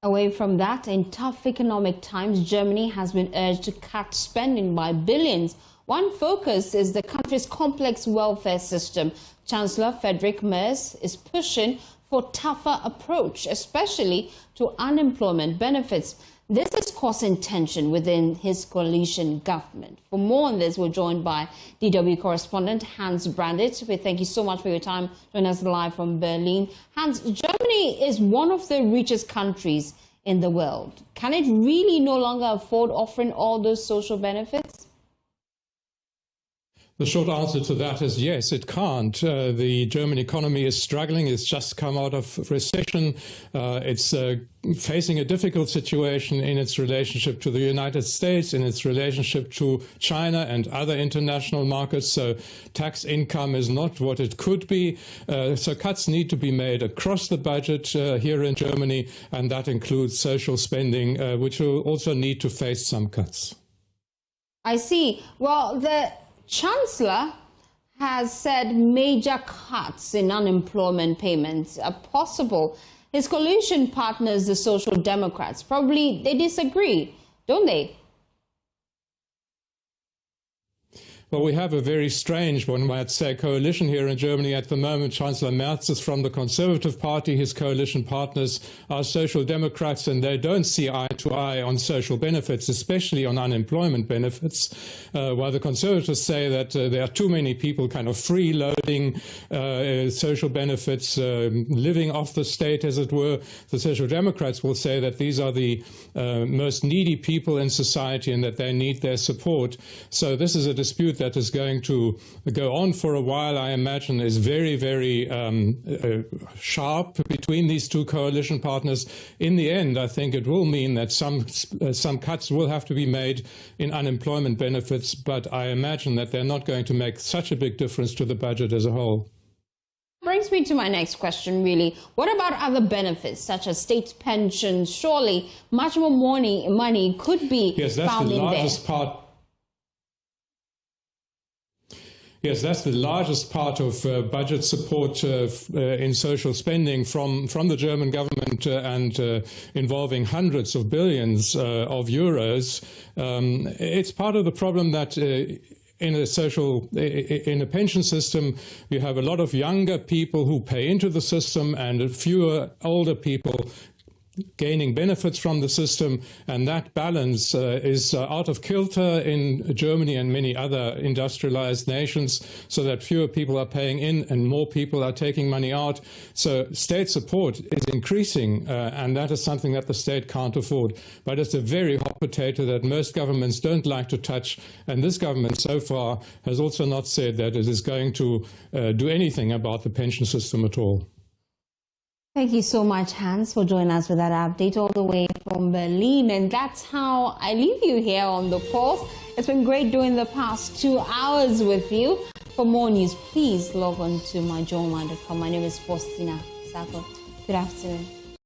Away from that, in tough economic times, Germany has been urged to cut spending by billions. One focus is the country's complex welfare system. Chancellor Friedrich Merz is pushing for tougher approach, especially to unemployment benefits. This is causing tension within his coalition government. For more on this, we're joined by DW correspondent Hans Brandit. We thank you so much for your time joining us live from Berlin. Hans, Germany is one of the richest countries in the world. Can it really no longer afford offering all those social benefits? The short answer to that is yes, it can't. The German economy is struggling. It's just come out of recession. It's facing a difficult situation in its relationship to the United States, in its relationship to China and other international markets. So tax income is not what it could be. So cuts need to be made across the budget here in Germany, and that includes social spending, which will also need to face some cuts. I see. Well, the Chancellor has said major cuts in unemployment payments are possible. His coalition partners, the Social Democrats, probably they disagree, don't they? Well, we have a very strange, one might say, coalition here in Germany at the moment. Chancellor Merz is from the Conservative Party. His coalition partners are Social Democrats, and they don't see eye to eye on social benefits, especially on unemployment benefits, while the Conservatives say that there are too many people kind of freeloading social benefits, living off the state, as it were. The Social Democrats will say that these are the most needy people in society and that they need their support. So this is a dispute that is going to go on for a while, I imagine, is very, very sharp between these two coalition partners. In the end, I think it will mean that some cuts will have to be made in unemployment benefits, but I imagine that they're not going to make such a big difference to the budget as a whole. Brings me to my next question, really. What about other benefits, such as state pensions? Surely much more money could be found in there. Yes, that's the largest part of budget support in social spending from the German government and involving hundreds of billions of euros. It's part of the problem that in a pension system, you have a lot of younger people who pay into the system and fewer older people gaining benefits from the system, and that balance is out of kilter in Germany and many other industrialized nations, so that fewer people are paying in and more people are taking money out. So state support is increasing, and that is something that the state can't afford. But it's a very hot potato that most governments don't like to touch, and this government so far has also not said that it is going to do anything about the pension system at all. Thank you so much, Hans, for joining us with that update all the way from Berlin. And that's how I leave you here on The Pulse. It's been great doing the past 2 hours with you. For more news, please log on to myjoyonline.com. My name is Faustina Sako. Good afternoon.